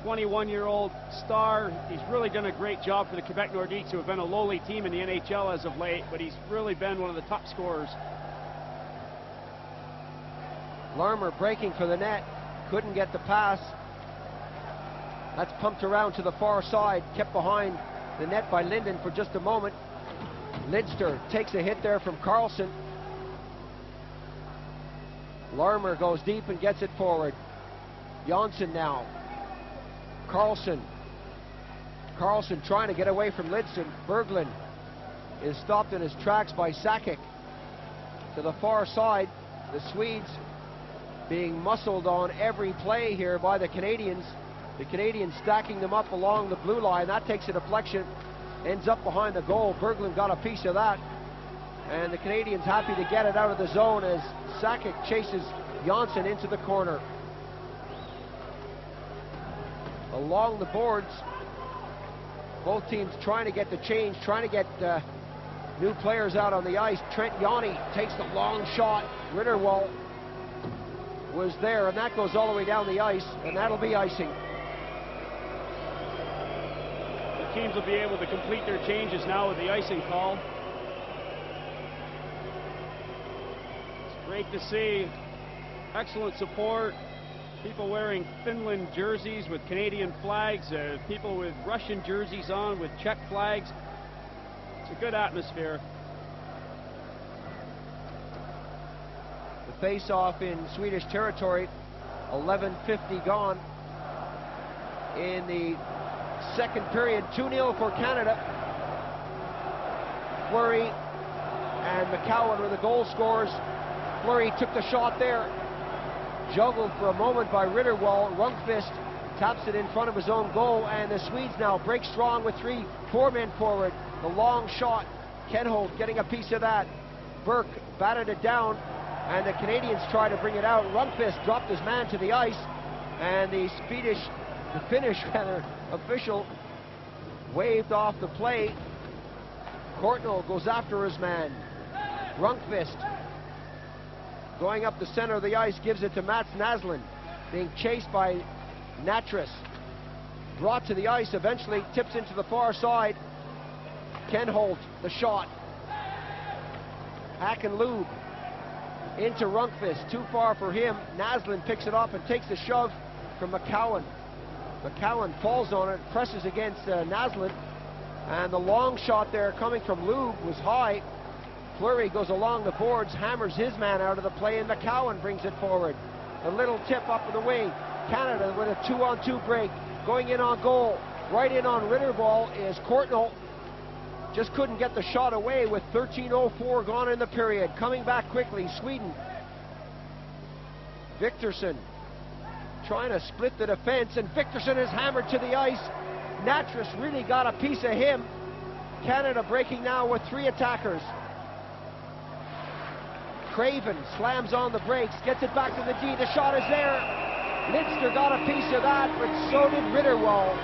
21-year-old star. He's really done a great job for the Quebec Nordiques, who have been a lowly team in the NHL as of late, but he's really been one of the top scorers. Larmer breaking for the net, couldn't get the pass. That's pumped around to the far side, kept behind the net by Linden for just a moment. Lidster takes a hit there from Carlson. Larmer goes deep and gets it forward. Jonsson now. Carlson trying to get away from Lidson. Berglund is stopped in his tracks by Sakic. To the far side, the Swedes being muscled on every play here by the Canadians. The Canadians stacking them up along the blue line. That takes a deflection, ends up behind the goal. Berglund got a piece of that, and the Canadians happy to get it out of the zone as Sakic chases Jonsson into the corner. Along the boards, both teams trying to get the change, trying to get new players out on the ice. Trent Yanni takes the long shot. Ritterwald was there, and that goes all the way down the ice, and that'll be icing. The teams will be able to complete their changes now with the icing call. It's great to see. Excellent support. People wearing Finland jerseys with Canadian flags, people with Russian jerseys on with Czech flags. It's a good atmosphere. The face-off in Swedish territory, 11:50 gone in the second period. 2-0 for Canada. Fleury and McCowan were the goal scorers. Fleury took the shot there. Juggled for a moment by Ritterwald. Rundqvist taps it in front of his own goal, and the Swedes now break strong with 4 men forward. The long shot, Kenholt getting a piece of that. Burke batted it down, and the Canadians try to bring it out. Rundqvist dropped his man to the ice, and the Finnish official waved off the play. Courtnall goes after his man. Rundqvist going up the center of the ice, gives it to Mats Naslund, being chased by Natras. Brought to the ice, eventually tips into the far side. Kenholt, the shot. Hakenlube into Rundqvist, too far for him. Naslund picks it up and takes a shove from McCowan. McCowan falls on it, presses against Naslund, and the long shot there coming from Lube was high. Fleury goes along the boards, hammers his man out of the play, and McCowan brings it forward. A little tip up the wing. Canada with a 2-on-2 break, going in on goal. Right in on Ritterball is Courtnall. Just couldn't get the shot away with 13:04 gone in the period. Coming back quickly, Sweden. Victorson trying to split the defense, and Victorson is hammered to the ice. Natras really got a piece of him. Canada breaking now with 3 attackers. Craven slams on the brakes, gets it back to the D. The shot is there. Lidster got a piece of that, but so did Ritterwald.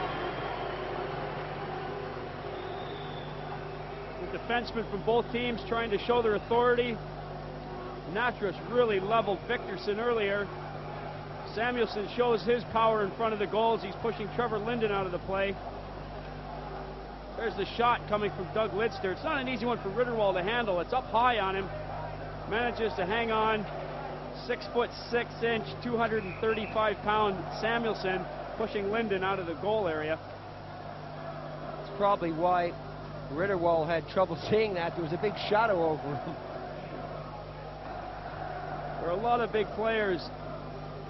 The defensemen from both teams trying to show their authority. Natras really leveled Victorson earlier. Samuelsson shows his power in front of the goals. He's pushing Trevor Linden out of the play. There's the shot coming from Doug Lidster. It's not an easy one for Ritterwald to handle. It's up high on him. Manages to hang on. 6'6" 235-pound Samuelsson pushing Linden out of the goal area. That's probably why Ritterwald had trouble seeing that. There was a big shadow over him. There are a lot of big players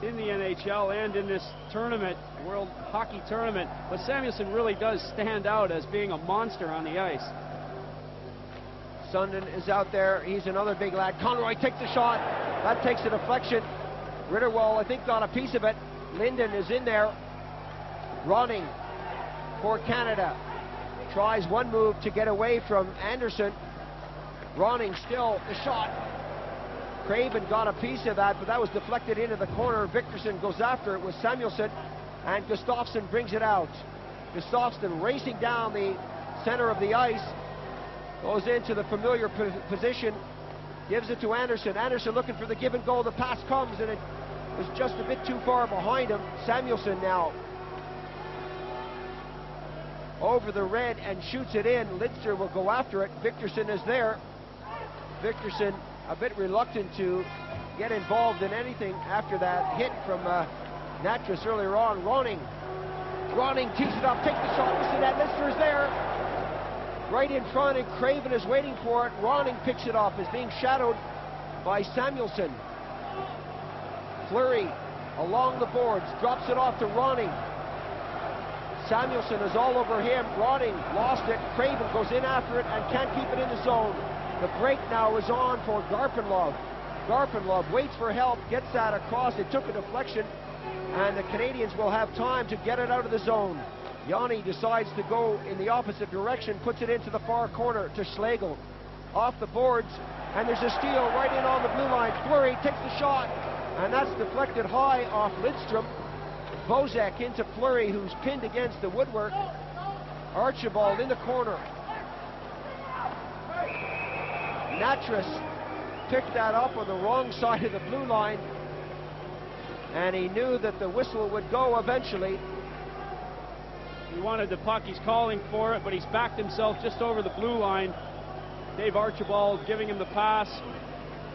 in the NHL and in this tournament, World Hockey Tournament, but Samuelsson really does stand out as being a monster on the ice. Sundin is out there. He's another big lad. Conroy takes a shot. That takes a deflection. Ritterwald, I think, got a piece of it. Linden is in there. Running for Canada. Tries one move to get away from Anderson. Ronning still the shot. Craven got a piece of that, but that was deflected into the corner. Victorson goes after it with Samuelsson, and Gustafsson brings it out. Gustafsson racing down the center of the ice, goes into the familiar position, gives it to Anderson. Anderson looking for the give and go. The pass comes, and it was just a bit too far behind him. Samuelsson now over the red and shoots it in. Lidster will go after it. Victorson is there. Victorson a bit reluctant to get involved in anything after that hit from Natras earlier on. Ronning tees it up, takes the shot, listen to that, Lidster is there. Right in front, and Craven is waiting for it. Ronning picks it up, is being shadowed by Samuelsson. Fleury along the boards, drops it off to Ronning. Samuelsson is all over him. Ronning lost it. Craven goes in after it and can't keep it in the zone. The break now is on for Garpenlov. Garpenlov waits for help, gets that across. It took a deflection, and the Canadians will have time to get it out of the zone. Yanni decides to go in the opposite direction, puts it into the far corner to Schlegel. Off the boards, and there's a steal right in on the blue line. Fleury takes the shot, and that's deflected high off Lidstrom. Bozek into Fleury, who's pinned against the woodwork. Archibald in the corner. Natras picked that up on the wrong side of the blue line, and he knew that the whistle would go eventually. He wanted the puck, he's calling for it, but he's backed himself just over the blue line. Dave Archibald giving him the pass.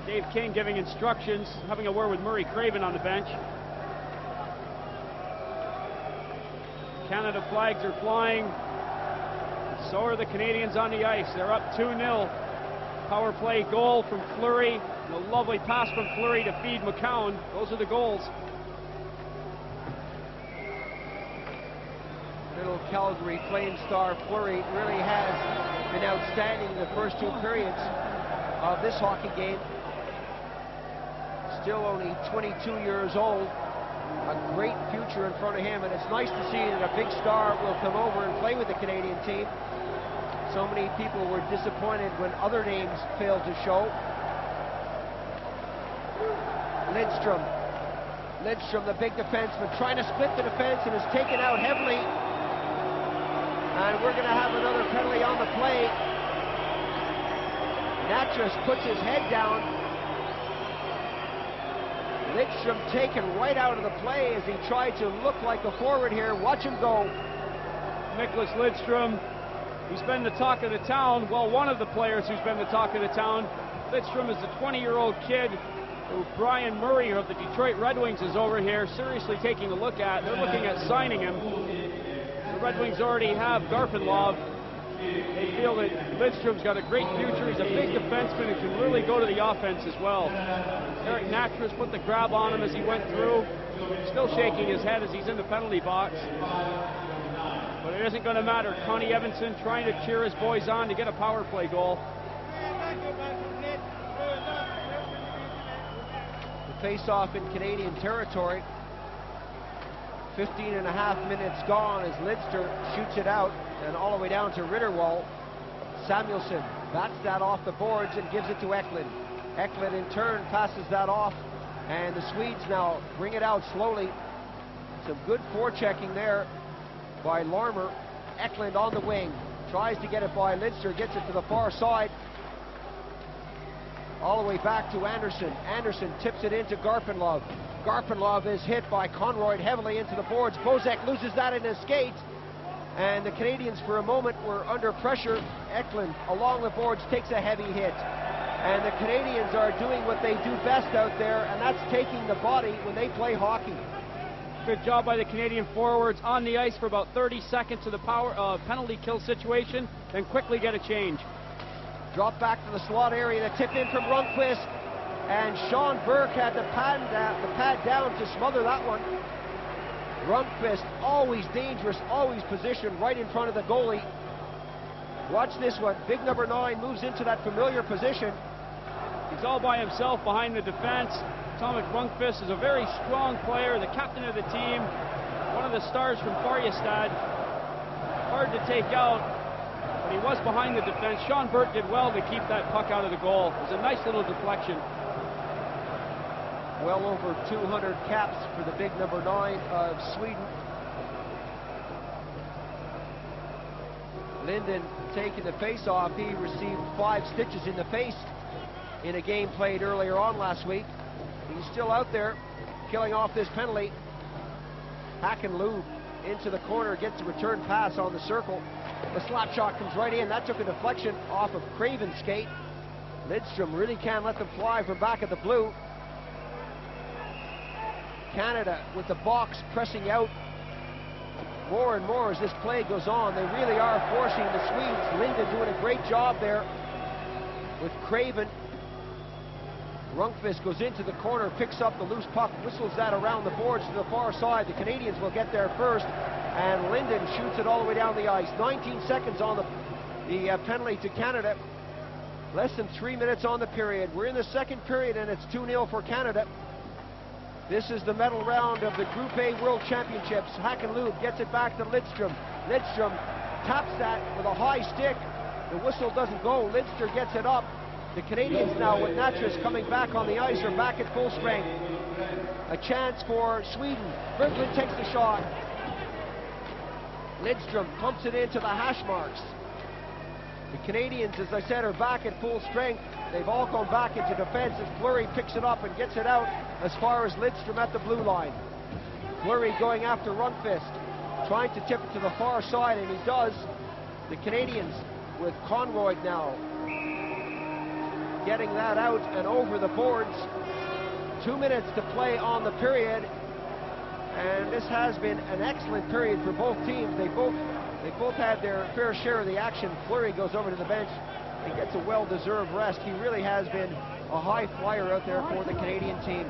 Dave King giving instructions, having a word with Murray Craven on the bench. Canada flags are flying. So are the Canadians on the ice. They're up 2-0. Power play goal from Fleury. And a lovely pass from Fleury to feed McCowan. Those are the goals. Little Calgary Flame star Fleury really has been outstanding in the first 2 periods of this hockey game. Still only 22 years old. A great future in front of him, and it's nice to see that a big star will come over and play with the Canadian team. So many people were disappointed when other names failed to show. Lidstrom, the big defenseman, trying to split the defense and is taken out heavily. And we're going to have another penalty on the play. Natchez puts his head down. Lidstrom taken right out of the play as he tried to look like a forward here. Watch him go. Nicholas Lidstrom, he's been the talk of the town. Well, one of the players who's been the talk of the town. Lidstrom is the 20-year-old kid who Brian Murray of the Detroit Red Wings is over here seriously taking a look at. They're looking at signing him. The Red Wings already have Garpenlov. They feel that Lidstrom's got a great future. He's a big defenseman who can really go to the offense as well. Eric Natchez put the grab on him as he went through. Still shaking his head as he's in the penalty box. But it isn't going to matter. Connie Evanson trying to cheer his boys on to get a power play goal. The face-off in Canadian territory. 15 and a half minutes gone as Lidster shoots it out and all the way down to Ritterwald. Samuelsson bats that off the boards and gives it to Eklund. Eklund in turn passes that off, and the Swedes now bring it out slowly. Some good forechecking there by Larmer. Eklund on the wing, tries to get it by Lidster, gets it to the far side. All the way back to Anderson. Anderson tips it into Garpenlov. Garpenlov is hit by Conroy heavily into the boards. Bozek loses that in his skates. And the Canadians for a moment were under pressure. Eklund along the boards takes a heavy hit. And the Canadians are doing what they do best out there, and that's taking the body when they play hockey. Good job by the Canadian forwards on the ice for about 30 seconds of the penalty kill situation, then quickly get a change. Drop back to the slot area, the tip in from Rundqvist, and Sean Burke had the pad down to smother that one. Rundqvist, always dangerous, always positioned right in front of the goalie. Watch this one, big number 9 moves into that familiar position. He's all by himself behind the defense. Tomek Rundqvist is a very strong player, the captain of the team, one of the stars from Farjestad. Hard to take out. But he was behind the defense. Sean Burke did well to keep that puck out of the goal. It was a nice little deflection. Well over 200 caps for the big number 9 of Sweden. Linden taking the face-off. He received 5 stitches in the face in a game played earlier on last week. He's still out there killing off this penalty. Hackenloob into the corner, gets a return pass on the circle. The slap shot comes right in. That took a deflection off of Craven's skate. Lidstrom really can't let them fly from back at the blue. Canada with the box pressing out more and more as this play goes on. They really are forcing the Swedes. Linden doing a great job there with Craven. Rundqvist goes into the corner, picks up the loose puck, whistles that around the boards to the far side. The Canadians will get there first, and Linden shoots it all the way down the ice. 19 seconds on the penalty to Canada. Less than 3 minutes on the period. We're in the second period, and it's 2-0 for Canada. This is the medal round of the Group A World Championships. Hackenloob gets it back to Lidstrom. Lidstrom taps that with a high stick. The whistle doesn't go. Lidstrom gets it up. The Canadians now, with Natchez coming back on the ice, are back at full strength. A chance for Sweden. Berglund takes the shot. Lidstrom pumps it into the hash marks. The Canadians, as I said, are back at full strength. They've all gone back into defense as Fleury picks it up and gets it out as far as Lidstrom at the blue line. Fleury going after Rundqvist, trying to tip it to the far side, and he does. The Canadians with Conroy now getting that out and over the boards. 2 minutes to play on the period, and this has been an excellent period for both teams. They both had their fair share of the action. Fleury goes over to the bench and gets a well-deserved rest. He really has been a high flyer out there for the Canadian team.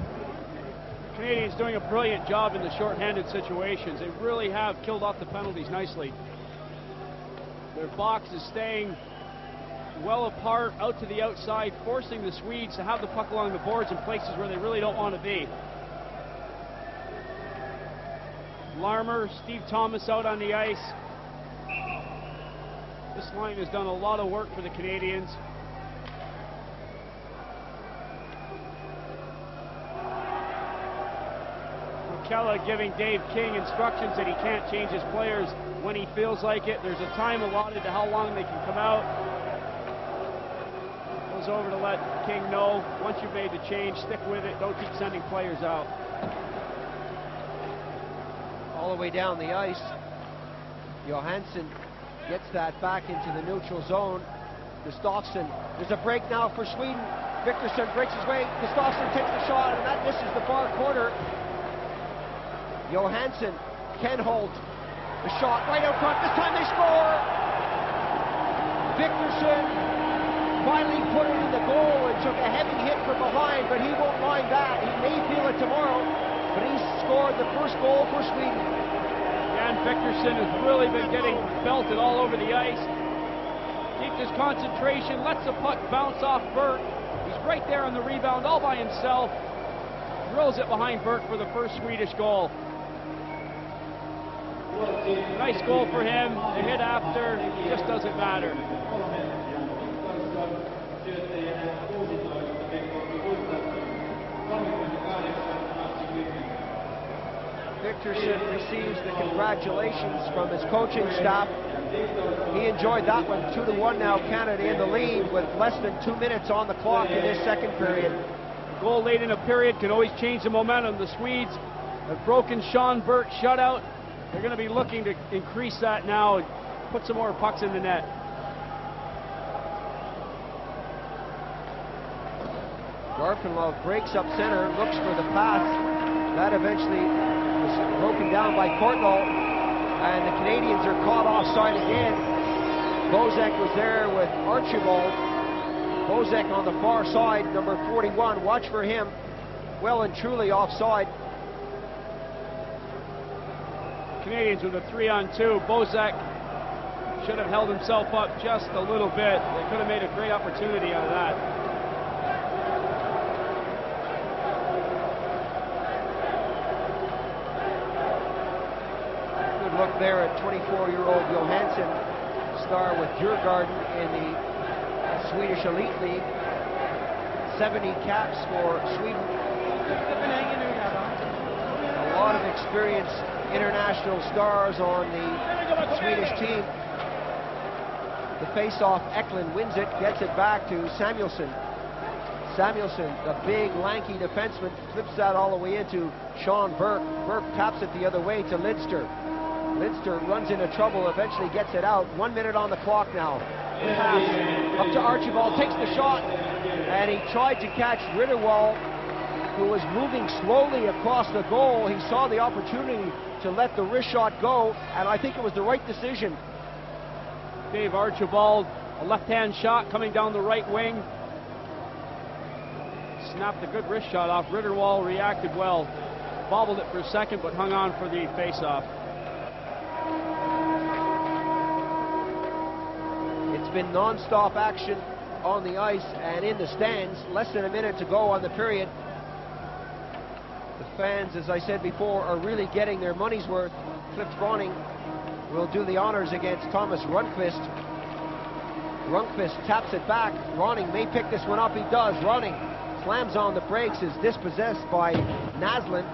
The Canadians doing a brilliant job in the short-handed situations. They really have killed off the penalties nicely. Their box is staying well apart, out to the outside, forcing the Swedes to have the puck along the boards in places where they really don't want to be. Larmer, Steve Thomas out on the ice. This line has done a lot of work for the Canadians. McKellar giving Dave King instructions that he can't change his players when he feels like it. There's a time allotted to how long they can come out. goes over to let King know, once you've made the change, stick with it. Don't keep sending players out. All the way down the ice. Johansson gets that back into the neutral zone. Gustafsson, there's a break now for Sweden. Victorson breaks his way. Gustafsson takes the shot, and that misses the far corner. Johansson, Kenholt, the shot right out front. This time they score! Victorson finally put it in the goal and took a heavy hit from behind, but he won't mind that. He may feel it tomorrow, but he scored the first goal for Sweden. And Victorson has really been getting belted all over the ice. Keeps his concentration, lets the puck bounce off Burke. He's right there on the rebound all by himself. Drills it behind Burke for the first Swedish goal. Nice goal for him. The hit after just doesn't matter. Victorson receives the congratulations from his coaching staff. He enjoyed that one. 2-1 now, Canada in the lead with less than 2 minutes on the clock in this second period. A goal late in a period can always change the momentum. The Swedes have broken Sean Burke's shutout. They're going to be looking to increase that now and put some more pucks in the net. Garpenlov breaks up center, looks for the pass. That eventually was broken down by Courtnall, and the Canadians are caught offside again. Bozek was there with Archibald. Bozek on the far side, number 41. Watch for him. Well and truly offside. Canadians with a 3-on-2. Bozek should have held himself up just a little bit. They could have made a great opportunity out of that. Good look there at 24-year-old Johansson, star with Djurgården in the Swedish Elite League. 70 caps for Sweden. A lot of experience. International stars on the Swedish team. The face-off, Eklund wins it, gets it back to Samuelsson. Samuelsson, the big, lanky defenseman, flips that all the way into Sean Burke. Burke taps it the other way to Lidster. Lidster runs into trouble, eventually gets it out. 1 minute on the clock now. Pass up to Archibald, takes the shot, and he tried to catch Ritterwald, who was moving slowly across the goal. He saw the opportunity to let the wrist shot go, and I think it was the right decision. Dave Archibald, a left-hand shot coming down the right wing. Snapped a good wrist shot off. Ritterwald reacted well. Bobbled it for a second, but hung on for the face-off. It's been non-stop action on the ice and in the stands. Less than a minute to go on the period. The fans, as I said before, are really getting their money's worth. Cliff Ronning will do the honors against Thomas Rundqvist. Rundqvist taps it back. Ronning may pick this one up. He does. Ronning slams on the brakes, is dispossessed by Naslund,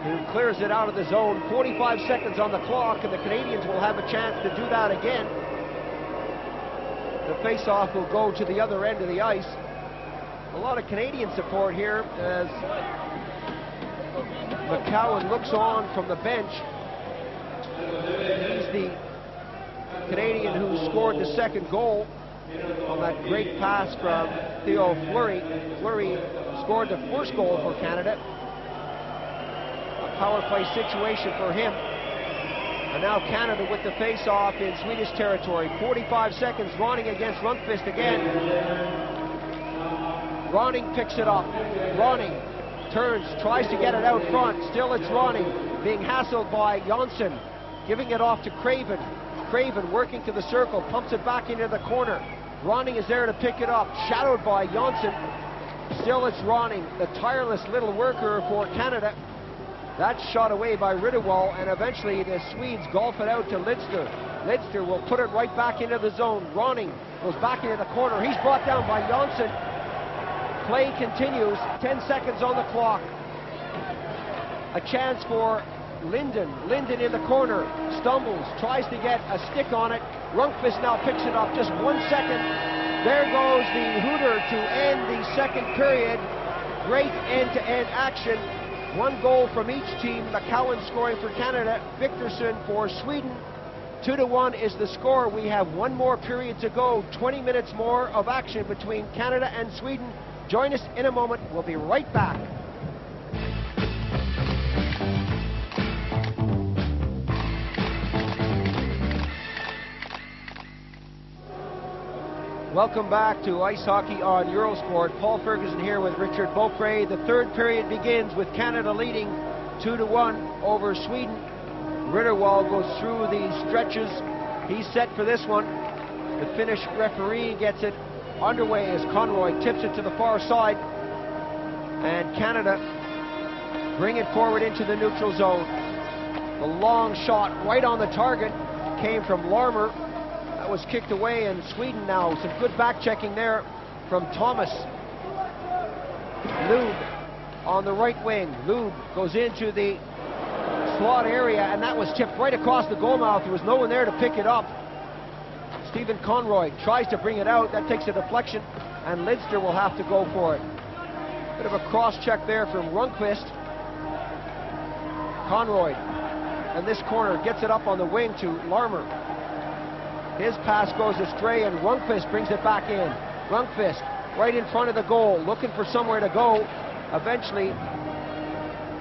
who clears it out of the zone. 45 seconds on the clock, and the Canadians will have a chance to do that again. The face-off will go to the other end of the ice. A lot of Canadian support here as McCowan looks on from the bench. He's the Canadian who scored the second goal on that great pass from Theo Fleury. Fleury scored the first goal for Canada. A power play situation for him. And now Canada with the face-off in Swedish territory. 45 seconds, Ronning against Rundqvist again. Ronning picks it up. Ronning turns, tries to get it out front. Still it's Ronning, being hassled by Jonsson, giving it off to Craven. Craven working to the circle, pumps it back into the corner. Ronning is there to pick it up, shadowed by Jonsson. Still it's Ronning, the tireless little worker for Canada. That's shot away by Ritterwald, and eventually the Swedes golf it out to Lidster. Lidster will put it right back into the zone. Ronning goes back into the corner. He's brought down by Jonsson. Play continues, 10 seconds on the clock. A chance for Linden. Linden in the corner, stumbles, tries to get a stick on it. Rundqvist now picks it up, just 1 second. There goes the hooter to end the second period. Great end-to-end action. 1 goal from each team. McCowan scoring for Canada, Victorson for Sweden. 2-1 is the score. We have 1 more period to go. 20 minutes more of action between Canada and Sweden. Join us in a moment. We'll be right back. Welcome back to Ice Hockey on Eurosport. Paul Ferguson here with Richard Beaupre. The third period begins with Canada leading 2-1 over Sweden. Ritterwald goes through the stretches. He's set for this one. The Finnish referee gets it underway as Conroy tips it to the far side. And Canada bring it forward into the neutral zone. The long shot right on the target came from Larmer. That was kicked away, and Sweden now, some good back checking there from Thomas. Lube on the right wing. Lube goes into the slot area, and that was tipped right across the goal mouth. There was no one there to pick it up. Stephen Conroy tries to bring it out. That takes a deflection, and Lidster will have to go for it. Bit of a cross check there from Rundqvist. Conroy, and this corner gets it up on the wing to Larmer. His pass goes astray, and Rundqvist brings it back in. Rundqvist right in front of the goal, looking for somewhere to go. Eventually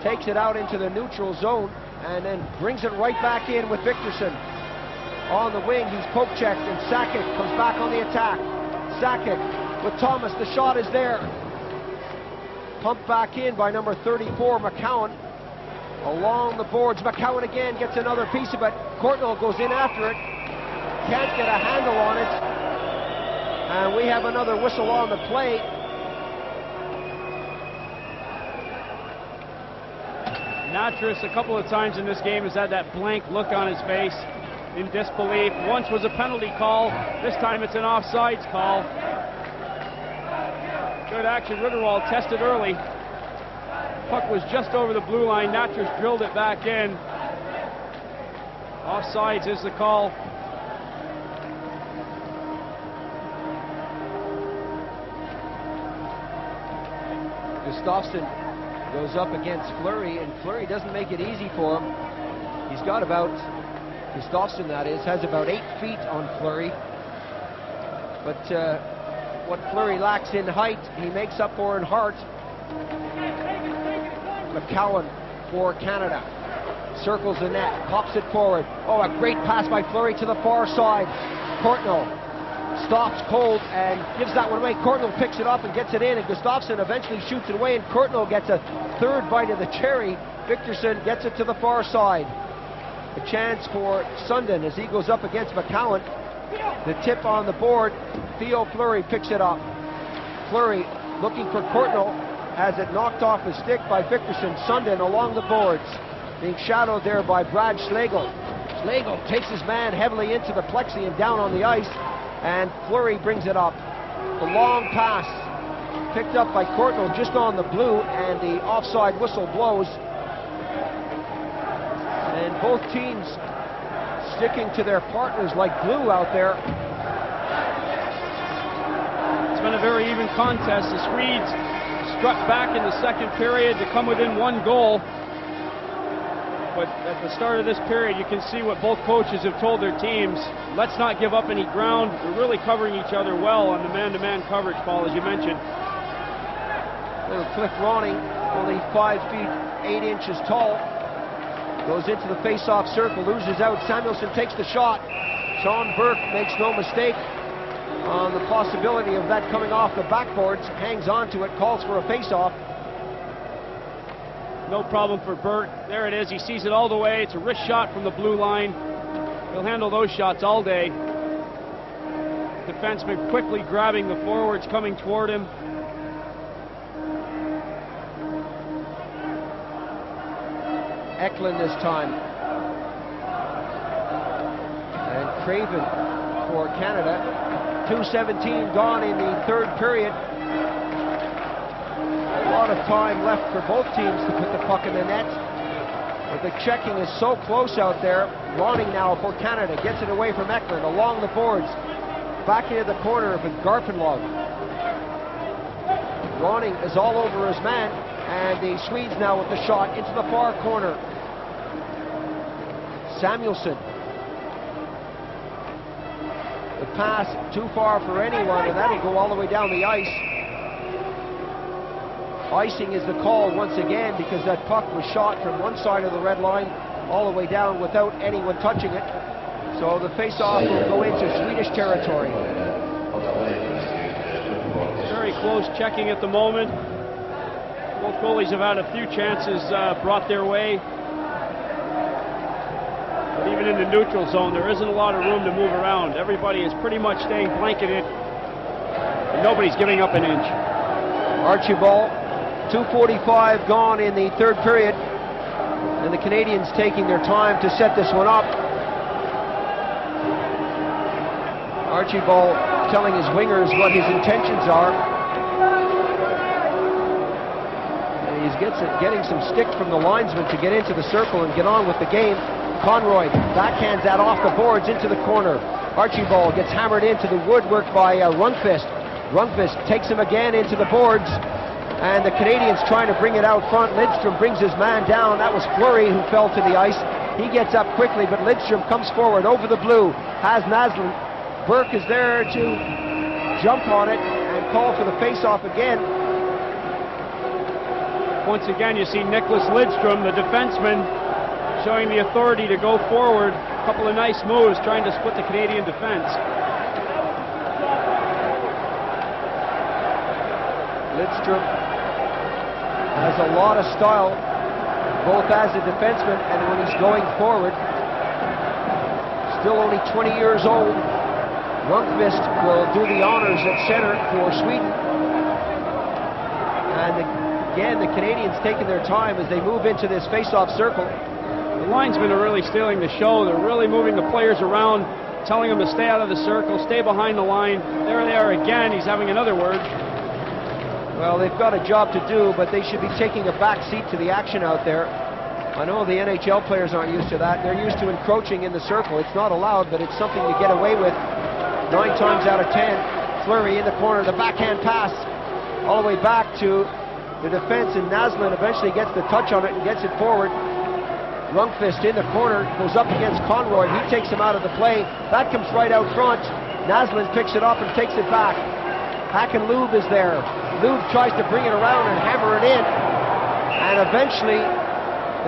takes it out into the neutral zone, and then brings it right back in with Victorson. On the wing, he's poke checked, and Sakic comes back on the attack. Sakic with Thomas, the shot is there. Pumped back in by number 34, McCowan. Along the boards, McCowan again gets another piece of it. Courtnall goes in after it. Can't get a handle on it, and we have another whistle on the play. Natras a couple of times in this game has had that blank look on his face in disbelief. Once was a penalty call, this time it's an offsides call. Good action. Ritterwald tested early. Puck was just over the blue line. Natras drilled it back in. Offsides is the call. Gustafsson goes up against Fleury, and Fleury doesn't make it easy for him. He's got about, Gustafsson that is, has about 8 feet on Fleury. But what Fleury lacks in height, he makes up for in heart. McCowan for Canada. Circles the net, pops it forward. Oh, a great pass by Fleury to the far side. Courtnall stops cold and gives that one away. Courtnall picks it up and gets it in, and Gustafsson eventually shoots it away, and Courtnall gets a third bite of the cherry. Victorson gets it to the far side. A chance for Sundin as he goes up against McCowan. The tip on the board. Theo Fleury picks it up. Fleury looking for Courtnall, has it knocked off his stick by Victorson. Sundin along the boards, being shadowed there by Brad Schlegel. Schlegel takes his man heavily into the plexi and down on the ice, and Fleury brings it up. The long pass picked up by Courtnall just on the blue, and the offside whistle blows. And both teams sticking to their partners like glue out there. It's been a very even contest. The Swedes struck back in the second period to come within 1 goal. But at the start of this period, you can see what both coaches have told their teams. Let's not give up any ground. We're really covering each other well on the man-to-man coverage, Paul, as you mentioned. Little Cliff Ronning, only 5 feet 8 inches tall, goes into the face-off circle, loses out. Samuelsson takes the shot. Sean Burke makes no mistake on the possibility of that coming off the backboards, hangs on to it, calls for a face-off. No problem for Burt. There it is. He sees it all the way. It's a wrist shot from the blue line. He'll handle those shots all day. Defenseman quickly grabbing the forwards coming toward him. Eklund this time. And Craven for Canada. 2:17 gone in the third period. A lot of time left for both teams to put the puck in the net. But the checking is so close out there. Ronning now for Canada. Gets it away from Eklund along the boards. back into the corner with Garpenlov. Ronning is all over his man, and the Swedes now with the shot into the far corner. Samuelsson. The pass too far for anyone, and that'll go all the way down the ice. Icing is the call once again because that puck was shot from one side of the red line all the way down without anyone touching it. So the face-off will go into Swedish territory. Very close checking at the moment. Both goalies have had a few chances brought their way. But even in the neutral zone, there isn't a lot of room to move around. Everybody is pretty much staying blanketed. And nobody's giving up an inch. Archibald, 2:45 gone in the third period. And the Canadians taking their time to set this one up. Archibald telling his wingers what his intentions are. And he's getting some stick from the linesman to get into the circle and get on with the game. Conroy backhands that off the boards into the corner. Archibald gets hammered into the woodwork by Rundqvist. Rundqvist takes him again into the boards. And the Canadians trying to bring it out front. Lidstrom brings his man down. That was Fleury who fell to the ice. He gets up quickly, but Lidstrom comes forward over the blue. Has Naslund. Burke is there to jump on it and call for the face-off again. Once again, you see Nicholas Lidstrom, the defenseman, showing the authority to go forward. A couple of nice moves trying to split the Canadian defense. Lidstrom has a lot of style, both as a defenseman and when he's going forward. Still only 20 years old. Rundqvist will do the honors at center for Sweden. And again, the Canadians taking their time as they move into this face-off circle. The linesmen are really stealing the show. They're really moving the players around, telling them to stay out of the circle, stay behind the line. There they are again. He's having another word. Well, they've got a job to do, but they should be taking a back seat to the action out there. I know the NHL players aren't used to that. They're used to encroaching in the circle. It's not allowed, but it's something to get away with 9 times out of 10. Fleury in the corner, the backhand pass all the way back to the defense, and Naslund eventually gets the touch on it and gets it forward. Rundqvist in the corner, goes up against Conroy. He takes him out of the play. That comes right out front. Naslund picks it up and takes it back. Hakan-Lube is there. Lube tries to bring it around and hammer it in. And eventually,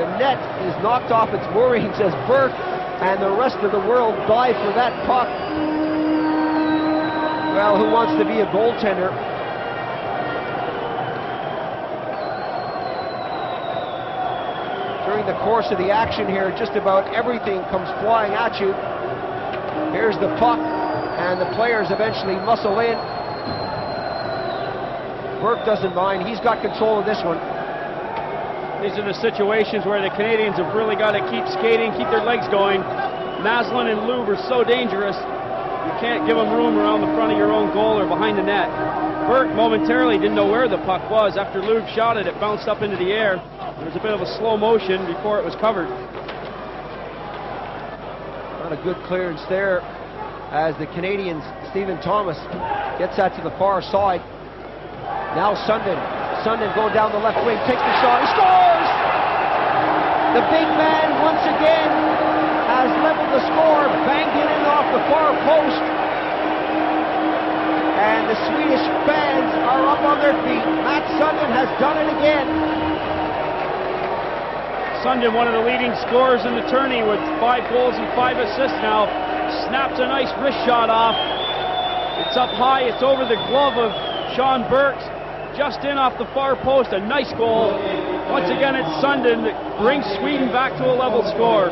the net is knocked off its moorings as Burke and the rest of the world dive for that puck. Well, who wants to be a goaltender? During the course of the action here, just about everything comes flying at you. Here's the puck, and the players eventually muscle in. Burke doesn't mind. He's got control of this one. These are the situations where the Canadians have really got to keep skating, keep their legs going. Naslund and Lube are so dangerous. You can't give them room around the front of your own goal or behind the net. Burke momentarily didn't know where the puck was. After Lube shot it, it bounced up into the air. There was a bit of a slow motion before it was covered. Not a good clearance there as the Canadians, Stephen Thomas, gets that to the far side. Now Sundin going down the left wing, takes the shot, he scores! The big man once again has leveled the score, banged it in off the far post. And the Swedish fans are up on their feet. Matt Sundin has done it again. Sundin, one of the leading scorers in the tourney with 5 goals and 5 assists now, snaps a nice wrist shot off. It's up high, it's over the glove of Sean Burke. Just in off the far post, a nice goal. Once again, it's Sundin that brings Sweden back to a level score.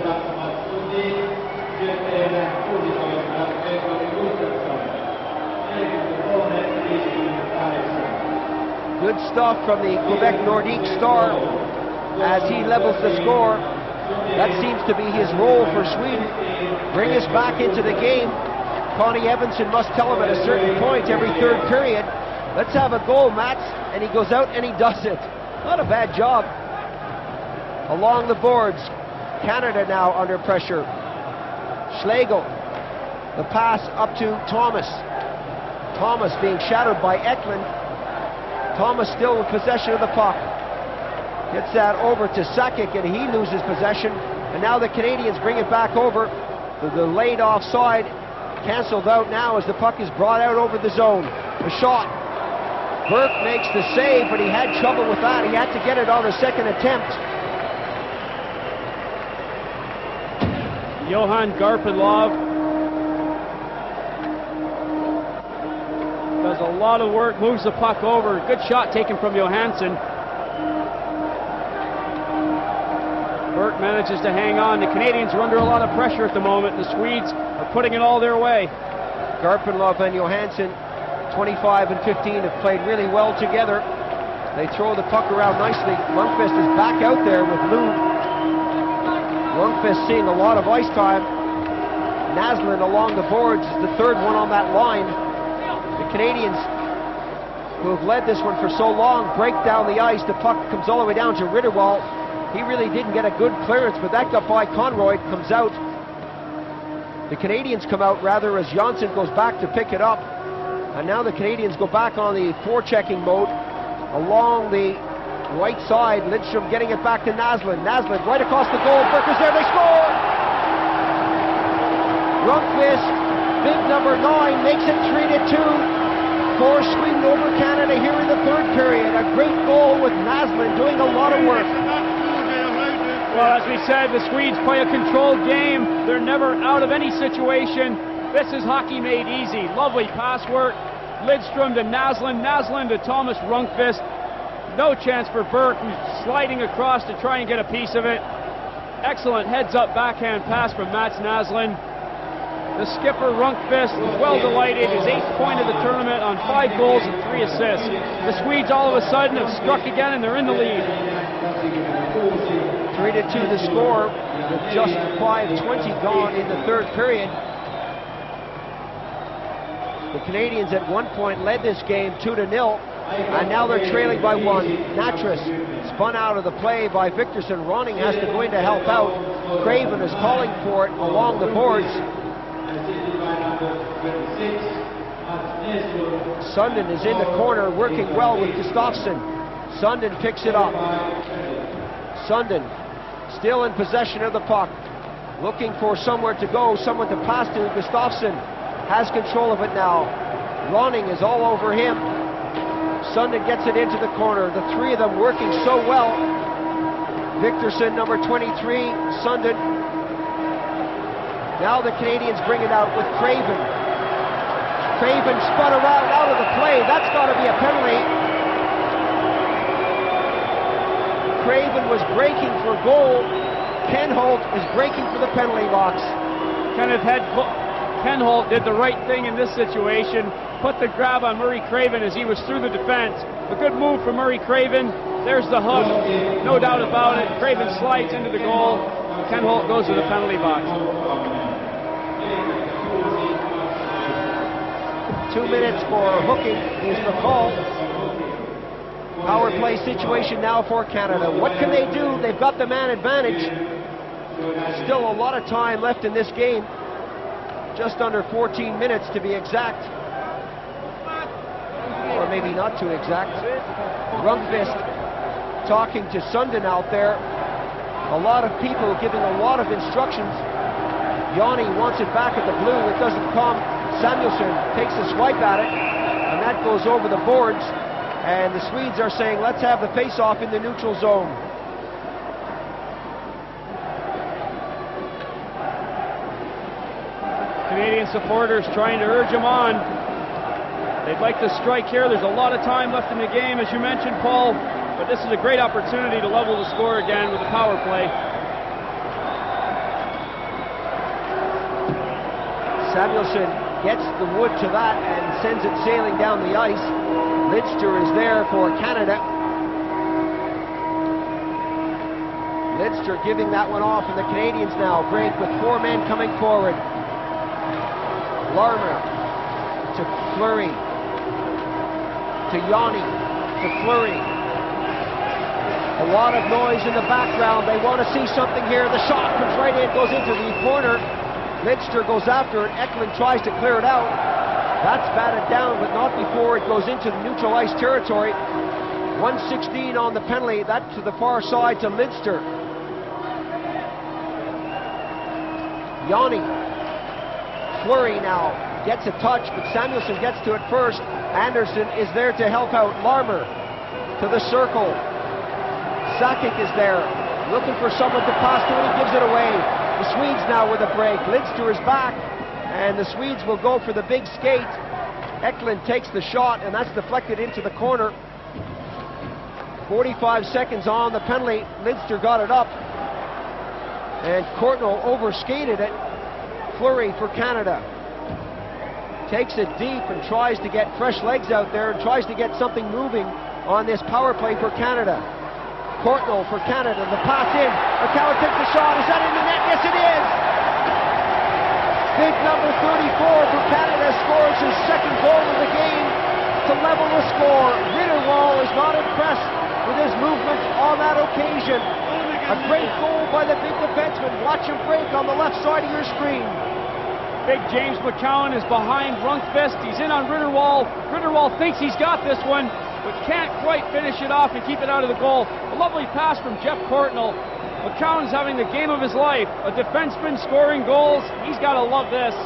Good stuff from the Quebec Nordique star as he levels the score. That seems to be his role for Sweden. Bring us back into the game. Connie Evanson must tell him at a certain point every third period, let's have a goal, Mats, and he goes out and he does it. Not a bad job. Along the boards, Canada now under pressure. Schlegel, the pass up to Thomas. Thomas being shadowed by Eklund. Thomas still with possession of the puck. Gets that over to Sakic, and he loses possession. And now the Canadians bring it back over. The delayed offside cancelled out now as the puck is brought out over the zone. The shot. Burke makes the save, but he had trouble with that. He had to get it on the second attempt. Johan Garpenlov does a lot of work, moves the puck over. Good shot taken from Johansson. Burke manages to hang on. The Canadians are under a lot of pressure at the moment. The Swedes are putting it all their way. Garpenlov and Johansson, 25 and 15, have played really well together. They throw the puck around nicely. Lundqvist is back out there with Lou. Lundqvist seeing a lot of ice time. Naslund along the boards is the third one on that line. The Canadians, who have led this one for so long, break down the ice. The puck comes all the way down to Ritterwald. He really didn't get a good clearance, but that got by Conroy, comes out. The Canadians come out rather as Janssen goes back to pick it up. And now the Canadians go back on the forechecking mode along the right side. Lidstrom getting it back to Naslund. Naslund right across the goal. Burke is there. They score! Rundqvist, big number 9, makes it 3-2 for Sweden over Canada here in the third period. A great goal with Naslund doing a lot of work. Well, as we said, the Swedes play a controlled game. They're never out of any situation. This is hockey made easy. Lovely pass work. Lidstrom to Naslund. Naslund to Thomas Rundqvist. No chance for Burke, who's sliding across to try and get a piece of it. Excellent heads-up backhand pass from Mats Naslund. The skipper, Rundqvist, was well delighted. His 8th point of the tournament on 5 goals and 3 assists. The Swedes all of a sudden have struck again and they're in the lead. 3-2 the score with just 5:20 gone in the third period. The Canadians at one point led this game 2-0, and now they're trailing by 1. Natras spun out of the play by Victorson. Ronning has to go in to help out. Craven is calling for it along the boards. Sundin is in the corner working well with Gustafsson. Sundin picks it up. Sundin still in possession of the puck, looking for somewhere to go, someone to pass to. Gustafsson has control of it now. Ronning is all over him. Sundin gets it into the corner. The three of them working so well. Victorson, number 23, Sundin. Now the Canadians bring it out with Craven. Craven spun around out of the play. That's got to be a penalty. Craven was breaking for goal. Ken Holt is breaking for the penalty box. Ken Holt did the right thing in this situation. Put the grab on Murray Craven as he was through the defense. A good move for Murray Craven. There's the hook. No doubt about it. Craven slides into the goal. Ken Holt goes to the penalty box. 2 minutes for hooking is the call. Power play situation now for Canada. What can they do? They've got the man advantage. Still a lot of time left in this game. Just under 14 minutes to be exact. Or maybe not too exact. Rundqvist talking to Sundin out there. A lot of people giving a lot of instructions. Yanni wants it back at the blue. It doesn't come. Samuelsson takes a swipe at it, and that goes over the boards. And the Swedes are saying, let's have the face-off in the neutral zone. Canadian supporters trying to urge them on. They'd like to strike here. There's a lot of time left in the game, as you mentioned, Paul. But this is a great opportunity to level the score again with a power play. Samuelsson gets the wood to that and sends it sailing down the ice. Lidster is there for Canada. Lidster giving that one off, and the Canadians now break with 4 men coming forward. Larmer to Fleury, to Yanni, to Fleury. A lot of noise in the background. They want to see something here. The shot comes right in, goes into the corner. Lidster goes after it. Eklund tries to clear it out. That's batted down, but not before it goes into the neutral ice territory. 116 on the penalty. That to the far side to Lidster. Yanni. Fleury now gets a touch, but Samuelsson gets to it first. Anderson is there to help out. Larmer to the circle. Sakic is there, looking for someone to pass to, and he gives it away. The Swedes now with a break. Lidster is back, and the Swedes will go for the big skate. Eklund takes the shot, and that's deflected into the corner. 45 seconds on the penalty. Lidster got it up, and Courtnall overskated it. Fleury for Canada. Takes it deep and tries to get fresh legs out there and tries to get something moving on this power play for Canada. Courtnall for Canada, the pass in. McCowan takes the shot. Is that in the net? Yes, it is! Big number 34 for Canada scores his second goal of the game to level the score. Ritterwall is not impressed with his movement on that occasion. A great goal by the big defenseman. Watch him break on the left side of your screen. Big James McCowan is behind Rundqvist. He's in on Ritterwall. Ritterwall thinks he's got this one, but can't quite finish it off and keep it out of the goal. A lovely pass from Jeff Courtnall. McCowan's having the game of his life. A defenseman scoring goals. He's got to love this.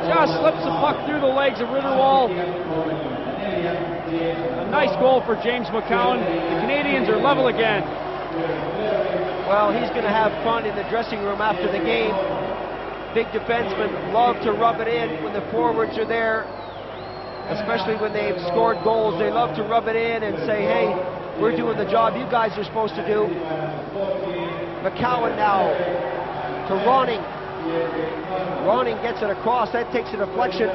Just slips the puck through the legs of Ritterwall. A nice goal for James McCowan. The Canadians are level again. Well, he's going to have fun in the dressing room after the game. Big defensemen love to rub it in when the forwards are there, especially when they've scored goals. They love to rub it in and say, hey, we're doing the job you guys are supposed to do. McCowan now to Ronning. Ronning gets it across. That takes a deflection.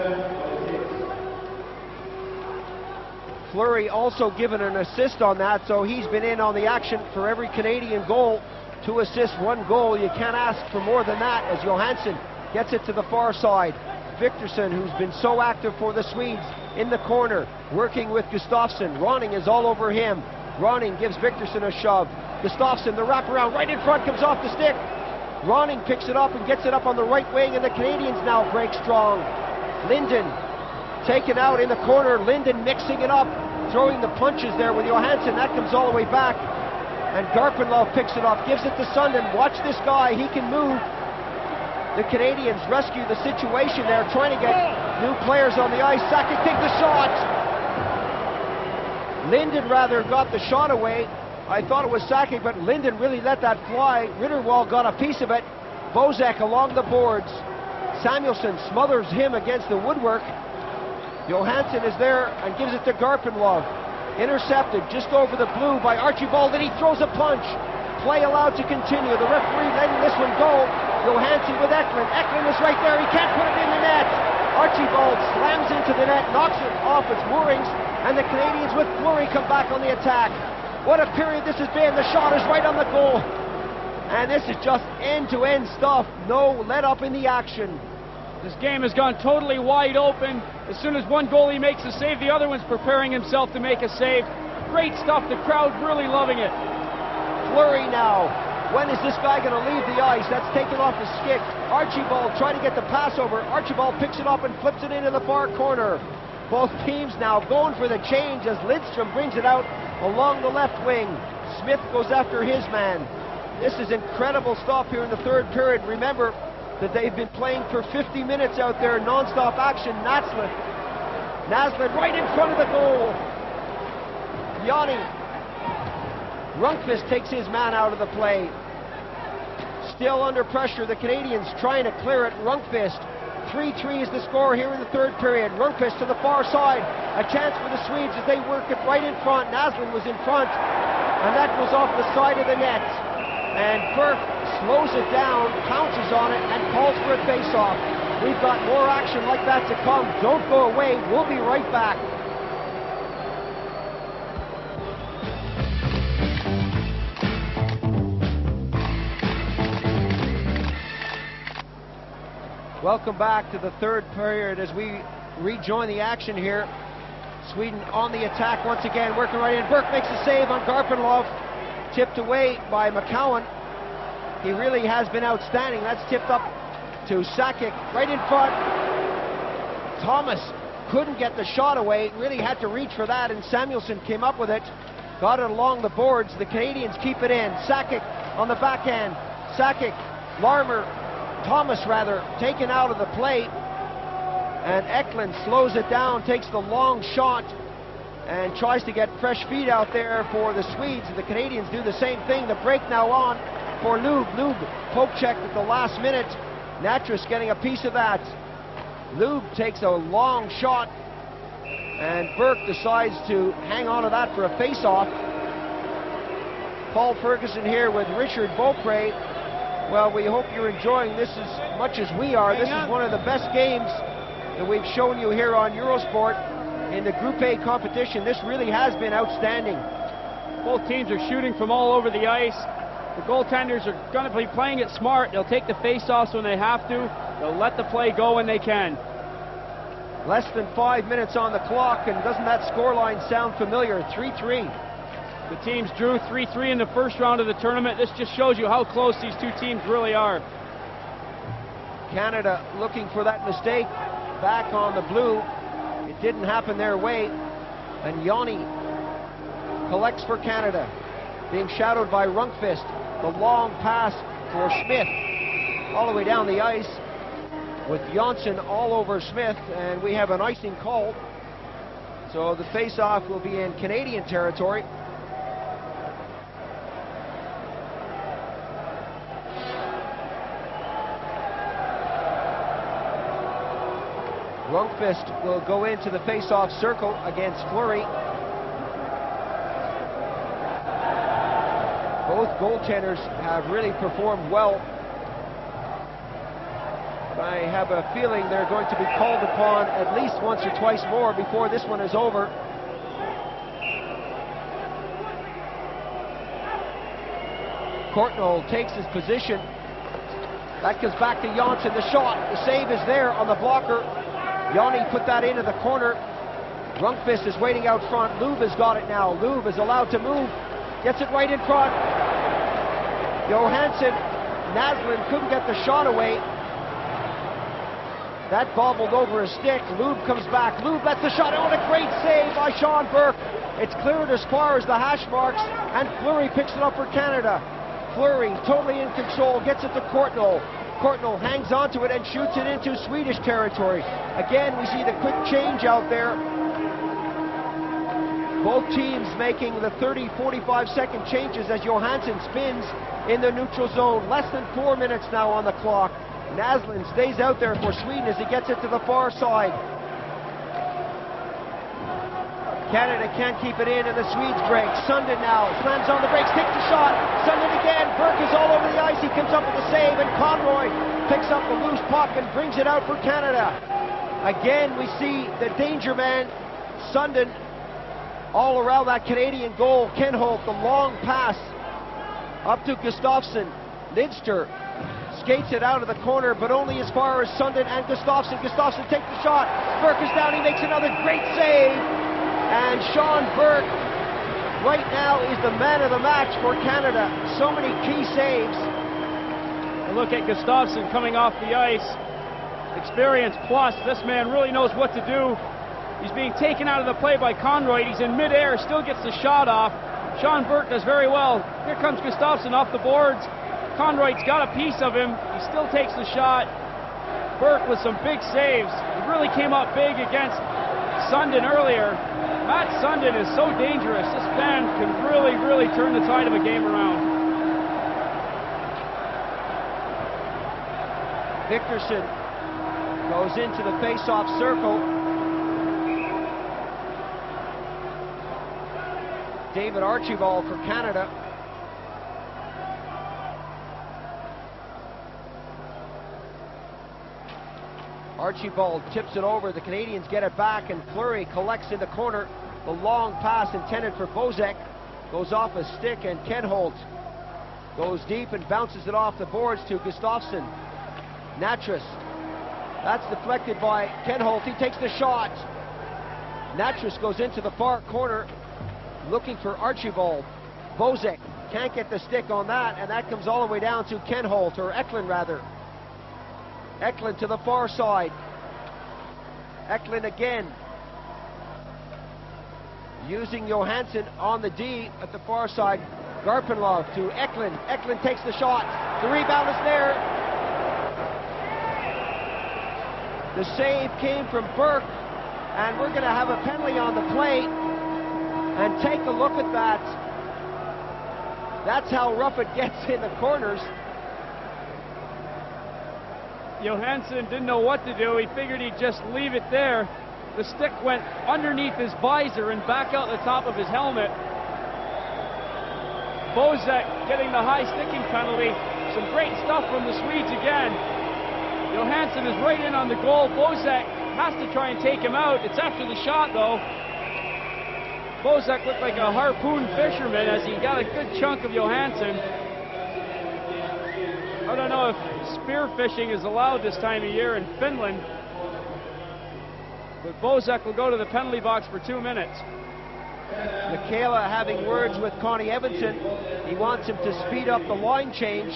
Fleury also given an assist on that, so he's been in on the action for every Canadian goal. 2 assists, 1 goal. You can't ask for more than that as Johansson gets it to the far side. Victorson, who's been so active for the Swedes, in the corner, working with Gustafsson. Ronning is all over him. Ronning gives Victorson a shove. Gustafsson, the wraparound right in front, comes off the stick. Ronning picks it up and gets it up on the right wing, and the Canadians now break strong. Linden taken out in the corner. Linden mixing it up, throwing the punches there with Johansson. That comes all the way back. And Garpenlov picks it up, gives it to Sundin. Watch this guy, he can move. The Canadians rescue the situation there, trying to get new players on the ice. Sakic takes the shot. Linden rather got the shot away. I thought it was Sakic, but Linden really let that fly. Ritterwall got a piece of it. Bozak along the boards. Samuelsson smothers him against the woodwork. Johansson is there and gives it to Garpenlov. Intercepted just over the blue by Archibald, and he throws a punch. Play allowed to continue. The referee letting this one go. Johansson with Eklund. Eklund is right there. He can't put it in the net. Archibald slams into the net, knocks it off its moorings, and the Canadians with Fleury come back on the attack. What a period this has been. The shot is right on the goal. And this is just end-to-end stuff. No let-up in the action. This game has gone totally wide open. As soon as one goalie makes a save, the other one's preparing himself to make a save. Great stuff. The crowd really loving it. Fleury now. When is this guy going to leave the ice? That's taken off the stick. Archibald trying to get the pass over. Archibald picks it up and flips it into the far corner. Both teams now going for the change as Lidstrom brings it out along the left wing. Smith goes after his man. This is incredible stuff here in the third period. Remember that they've been playing for 50 minutes out there, non-stop action. Naslund right in front of the goal. Yanni. Rundqvist takes his man out of the play. Still under pressure, the Canadians trying to clear it. Rundqvist, 3-3 is the score here in the third period. Rundqvist to the far side. A chance for the Swedes as they work it right in front. Naslund was in front, and that goes off the side of the net. And Burke slows it down, pounces on it, and calls for a face-off. We've got more action like that to come. Don't go away. We'll be right back. Welcome back to the third period as we rejoin the action here. Sweden on the attack once again, working right in. Burke makes a save on Garpenlov. Tipped away by McCowan. He really has been outstanding. That's tipped up to Sakic right in front. Thomas couldn't get the shot away, really had to reach for that, and Samuelson came up with it, got it along the boards. The Canadians keep it in. Sakic on the backhand. Sakic, Larmer, Thomas rather, taken out of the play, and Eklund slows it down, takes the long shot, and tries to get fresh feet out there for the Swedes. The Canadians do the same thing. The break now on for Lube. Lube poke checked at the last minute. Natras getting a piece of that. Lube takes a long shot, and Burke decides to hang on to that for a face-off. Paul Ferguson here with Richard Beaupre. Well, we hope you're enjoying this as much as we are. This is one of the best games that we've shown you here on Eurosport in the Group A competition. This really has been outstanding. Both teams are shooting from all over the ice. The goaltenders are going to be playing it smart. They'll take the face-offs when they have to. They'll let the play go when they can. Less than 5 minutes on the clock, and doesn't that scoreline sound familiar? 3-3. The teams drew 3-3 in the first round of the tournament. This just shows you how close these two teams really are. Canada looking for that mistake back on the blue. It didn't happen their way, and Yanni collects for Canada, being shadowed by Rundqvist. The long pass for Smith all the way down the ice, with Johnson all over Smith, and we have an icing call. So the face-off will be in Canadian territory. Rundqvist will go into the face-off circle against Fleury. Both goaltenders have really performed well. I have a feeling they're going to be called upon at least once or twice more before this one is over. Courtnall takes his position. That goes back to Janssen. The shot, the save is there on the blocker. Yanni put that into the corner. Rundqvist is waiting out front. Lube has got it now. Lube is allowed to move. Gets it right in front. Johansson, Naslund couldn't get the shot away. That bobbled over his stick. Lube comes back. Lube lets the shot. Oh, and a great save by Sean Burke. It's cleared as far as the hash marks, and Fleury picks it up for Canada. Fleury, totally in control, gets it to Courtnall. Courtnall hangs onto it and shoots it into Swedish territory. Again, we see the quick change out there. Both teams making the 30, 45-second changes as Johansson spins in the neutral zone. Less than 4 minutes now on the clock. Naslund stays out there for Sweden as he gets it to the far side. Canada can't keep it in, and the Swedes break. Sundin now slams on the brakes, takes the shot. Sundin again. Burke is all over the ice. He comes up with the save, and Conroy picks up the loose puck and brings it out for Canada. Again, we see the danger man, Sundin, all around that Canadian goal. Ken Holt, the long pass up to Gustafsson. Lidster skates it out of the corner, but only as far as Sundin and Gustafsson. Gustafsson takes the shot. Burke is down. He makes another great save. And Sean Burke right now is the man of the match for Canada. So many key saves. And look at Gustafsson coming off the ice. Experience plus. This man really knows what to do. He's being taken out of the play by Conroy. He's in midair, still gets the shot off. Sean Burke does very well. Here comes Gustafsson off the boards. Conroy's got a piece of him. He still takes the shot. Burke with some big saves. He really came up big against Sundin earlier. Matt Sundin is so dangerous. This man can really, really turn the tide of a game around. Victorson goes into the face-off circle. David Archibald for Canada. Archibald tips it over. The Canadians get it back, and Fleury collects in the corner. The long pass intended for Bozek goes off a stick, and Ken Holt goes deep and bounces it off the boards to Gustafsson. Natras. That's deflected by Ken Holt. He takes the shot. Natras goes into the far corner looking for Archibald. Bozek can't get the stick on that, and that comes all the way down to Ken Holt, or Eklund rather. Eklund to the far side. Eklund again. Using Johansson on the D at the far side. Garpenlov to Eklund. Eklund takes the shot. The rebound is there. The save came from Burke, and we're going to have a penalty on the play. And take a look at that. That's how rough it gets in the corners. Johansson didn't know what to do. He figured he'd just leave it there. The stick went underneath his visor and back out the top of his helmet. Bozek getting the high sticking penalty. Some great stuff from the Swedes again. Johansson is right in on the goal. Bozek has to try and take him out. It's after the shot though. Bozek looked like a harpoon fisherman as he got a good chunk of Johansson. I don't know if spearfishing is allowed this time of year in Finland. But Bozek will go to the penalty box for 2 minutes. Mikhaila having words with Connie Evanson. He wants him to speed up the line change.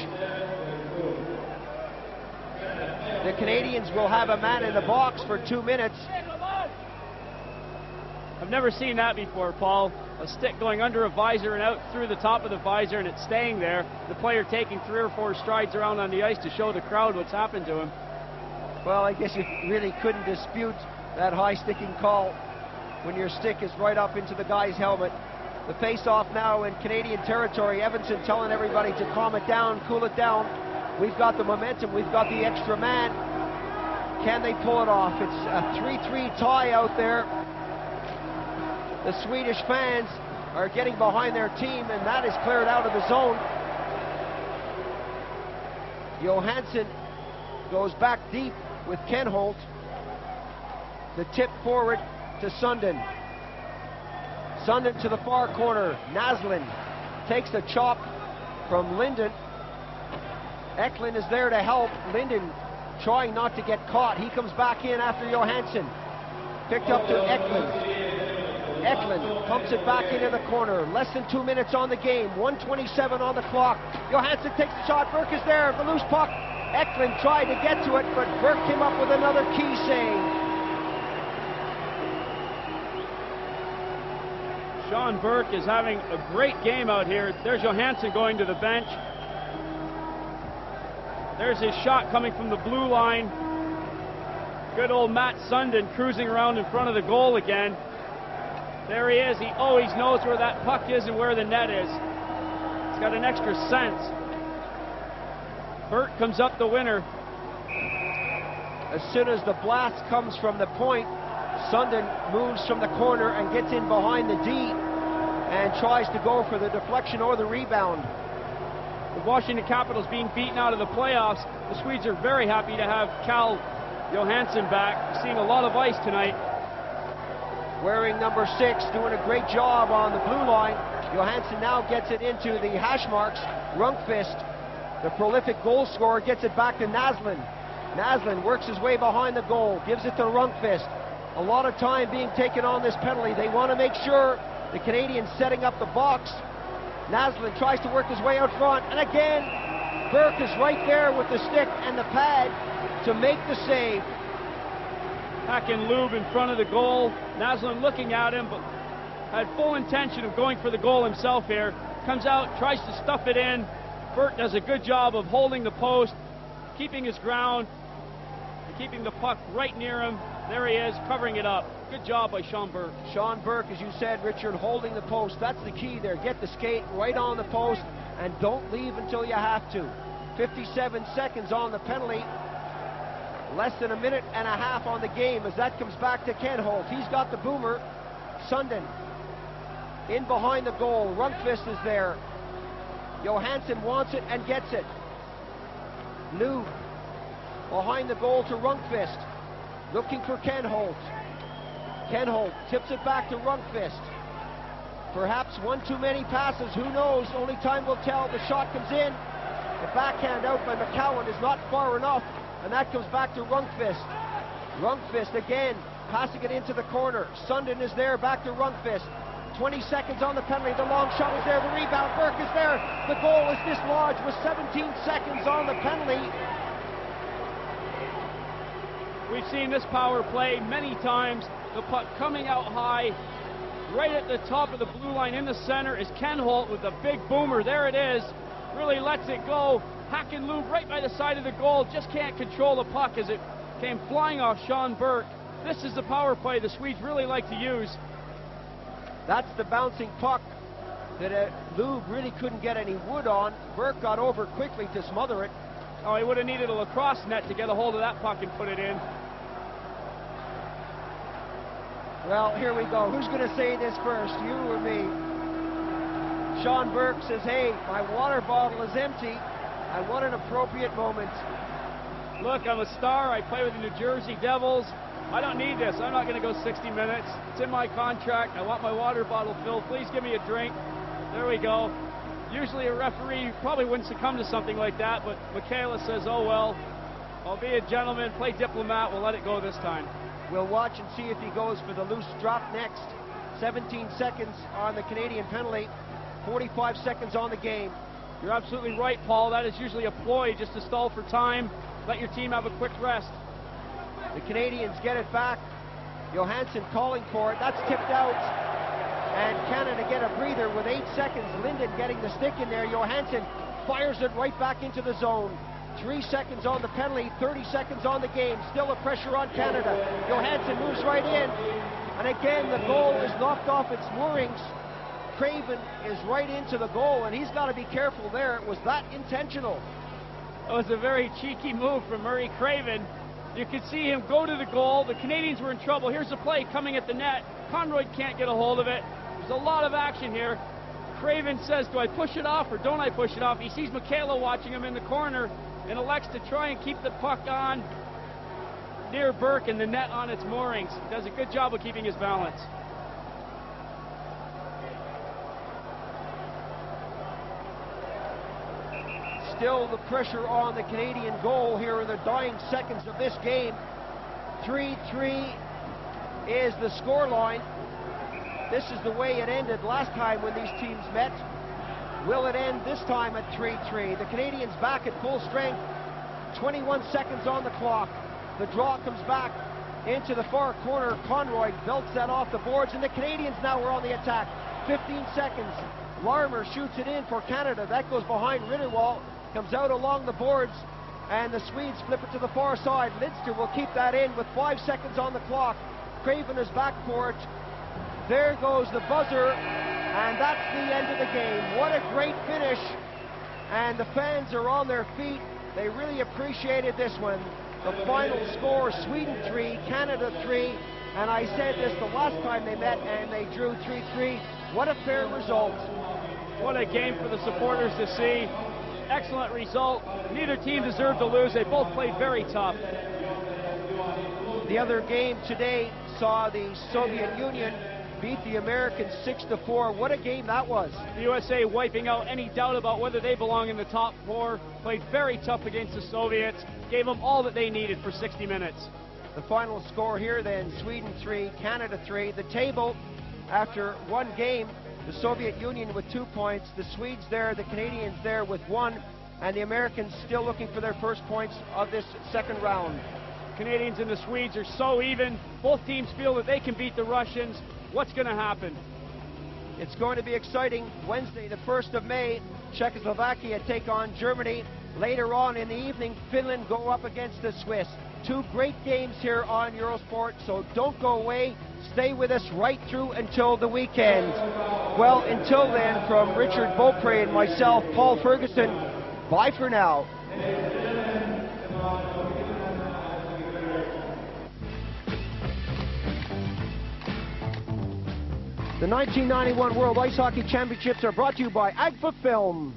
The Canadians will have a man in the box for 2 minutes. I've never seen that before, Paul. A stick going under a visor and out through the top of the visor and it's staying there. The player taking 3 or 4 strides around on the ice to show the crowd what's happened to him. Well, I guess you really couldn't dispute that high sticking call when your stick is right up into the guy's helmet. The face-off now in Canadian territory. Evanson telling everybody to calm it down, cool it down. We've got the momentum, we've got the extra man. Can they pull it off? It's a 3-3 tie out there. The Swedish fans are getting behind their team, and that is cleared out of the zone. Johansson goes back deep with Kenholt. The tip forward to Sundin. Sundin to the far corner. Naslund takes the chop from Linden. Eklund is there to help. Linden trying not to get caught. He comes back in after Johansson. Picked up to Eklund. Eklund pumps it back into the corner. Less than 2 minutes on the game. 1:27 on the clock. Johansson takes the shot. Burke is there. The loose puck. Eklund tried to get to it, but Burke came up with another key save. Sean Burke is having a great game out here. There's Johansson going to the bench. There's his shot coming from the blue line. Good old Matt Sundin cruising around in front of the goal again. There he is. He always knows where that puck is and where the net is. He's got an extra sense. Burke comes up the winner. As soon as the blast comes from the point, Sundin moves from the corner and gets in behind the D and tries to go for the deflection or the rebound. The Washington Capitals being beaten out of the playoffs. The Swedes are very happy to have Cal Johansson back. Seeing a lot of ice tonight. Wearing number 6, doing a great job on the blue line. Johansson now gets it into the hash marks. Rundqvist, the prolific goal scorer, gets it back to Naslund. Naslund works his way behind the goal, gives it to Rundqvist. A lot of time being taken on this penalty. They want to make sure the Canadians setting up the box. Naslund tries to work his way out front, and again, Burke is right there with the stick and the pad to make the save. Hacken Lube in front of the goal. Naslund looking at him, but had full intention of going for the goal himself here. Comes out, tries to stuff it in. Burke does a good job of holding the post, keeping his ground, and keeping the puck right near him. There he is, covering it up. Good job by Sean Burke. Sean Burke, as you said, Richard, holding the post. That's the key there. Get the skate right on the post and don't leave until you have to. 57 seconds on the penalty. Less than a minute and a half on the game as that comes back to Kenholt. He's got the boomer. Sundin in behind the goal. Rundqvist is there. Johansson wants it and gets it. Lube behind the goal to Rundqvist. Looking for Kenholt. Kenholt tips it back to Rundqvist. Perhaps one too many passes, who knows? Only time will tell. The shot comes in. The backhand out by McCowan is not far enough, and that comes back to Rundqvist. Rundqvist again, passing it into the corner. Sundin is there, back to Rundqvist. 20 seconds on the penalty. The long shot is there, the rebound. Burke is there. The goal is dislodged with 17 seconds on the penalty. We've seen this power play many times. The puck coming out high, right at the top of the blue line in the center is Ken Holt with the big boomer. There it is. Really lets it go. Hack and Lube right by the side of the goal. Just can't control the puck as it came flying off Sean Burke. This is the power play the Swedes really like to use. That's the bouncing puck that Lube really couldn't get any wood on. Burke got over quickly to smother it. Oh, he would have needed a lacrosse net to get a hold of that puck and put it in. Well, here we go. Who's going to say this first, you or me? Sean Burke says, hey, my water bottle is empty. I want an appropriate moment. Look, I'm a star. I play with the New Jersey Devils. I don't need this. I'm not going to go 60 minutes. It's in my contract. I want my water bottle filled. Please give me a drink. There we go. Usually a referee probably wouldn't succumb to something like that, but Michaela says, oh well, I'll be a gentleman, play diplomat, we'll let it go this time. We'll watch and see if he goes for the loose drop next. 17 seconds on the Canadian penalty, 45 seconds on the game. You're absolutely right, Paul. That is usually a ploy just to stall for time, let your team have a quick rest. The Canadians get it back. Johansson calling for it. That's tipped out. And Canada get a breather with 8 seconds. Linden getting the stick in there. Johansson fires it right back into the zone. 3 seconds on the penalty, 30 seconds on the game. Still a pressure on Canada. Johansson moves right in. And again, the goal is knocked off its moorings. Craven is right into the goal, and he's got to be careful there. It was that intentional. It was a very cheeky move from Murray Craven. You could see him go to the goal. The Canadians were in trouble. Here's the play coming at the net. Conroy can't get a hold of it. There's a lot of action here. Craven says, do I push it off or don't I push it off? He sees Michaela watching him in the corner and elects to try and keep the puck on near Burke and the net on its moorings. He does a good job of keeping his balance. Still the pressure on the Canadian goal here in the dying seconds of this game. 3-3 is the scoreline. This is the way it ended last time when these teams met. Will it end this time at 3-3? The Canadians back at full strength. 21 seconds on the clock. The draw comes back into the far corner. Conroy belts that off the boards, and the Canadians now are on the attack. 15 seconds. Larmer shoots it in for Canada. That goes behind Ritterwald. Comes out along the boards, and the Swedes flip it to the far side. Lidster will keep that in with 5 seconds on the clock. Craven is back for it. There goes the buzzer, and that's the end of the game. What a great finish, and the fans are on their feet. They really appreciated this one. The final score, Sweden 3, Canada 3, and I said this the last time they met, and they drew 3-3. What a fair result. What a game for the supporters to see. Excellent result. Neither team deserved to lose. They both played very tough. The other game today saw the Soviet Union beat the Americans 6-4. What a game that was. The USA wiping out any doubt about whether they belong in the top four. Played very tough against the Soviets. Gave them all that they needed for 60 minutes. The final score here then, Sweden 3, Canada 3. The table after one game, the Soviet Union with 2 points, the Swedes there, the Canadians there with 1, and the Americans still looking for their first points of this second round. Canadians and the Swedes are so even. Both teams feel that they can beat the Russians. What's going to happen? It's going to be exciting. Wednesday, the 1st of May, Czechoslovakia take on Germany. Later on in the evening, Finland go up against the Swiss. 2 great games here on Eurosport, so don't go away. Stay with us right through until the weekend. Well, until then, from Richard Beaupre and myself, Paul Ferguson, bye for now. The 1991 World Ice Hockey Championships are brought to you by Agfa Film.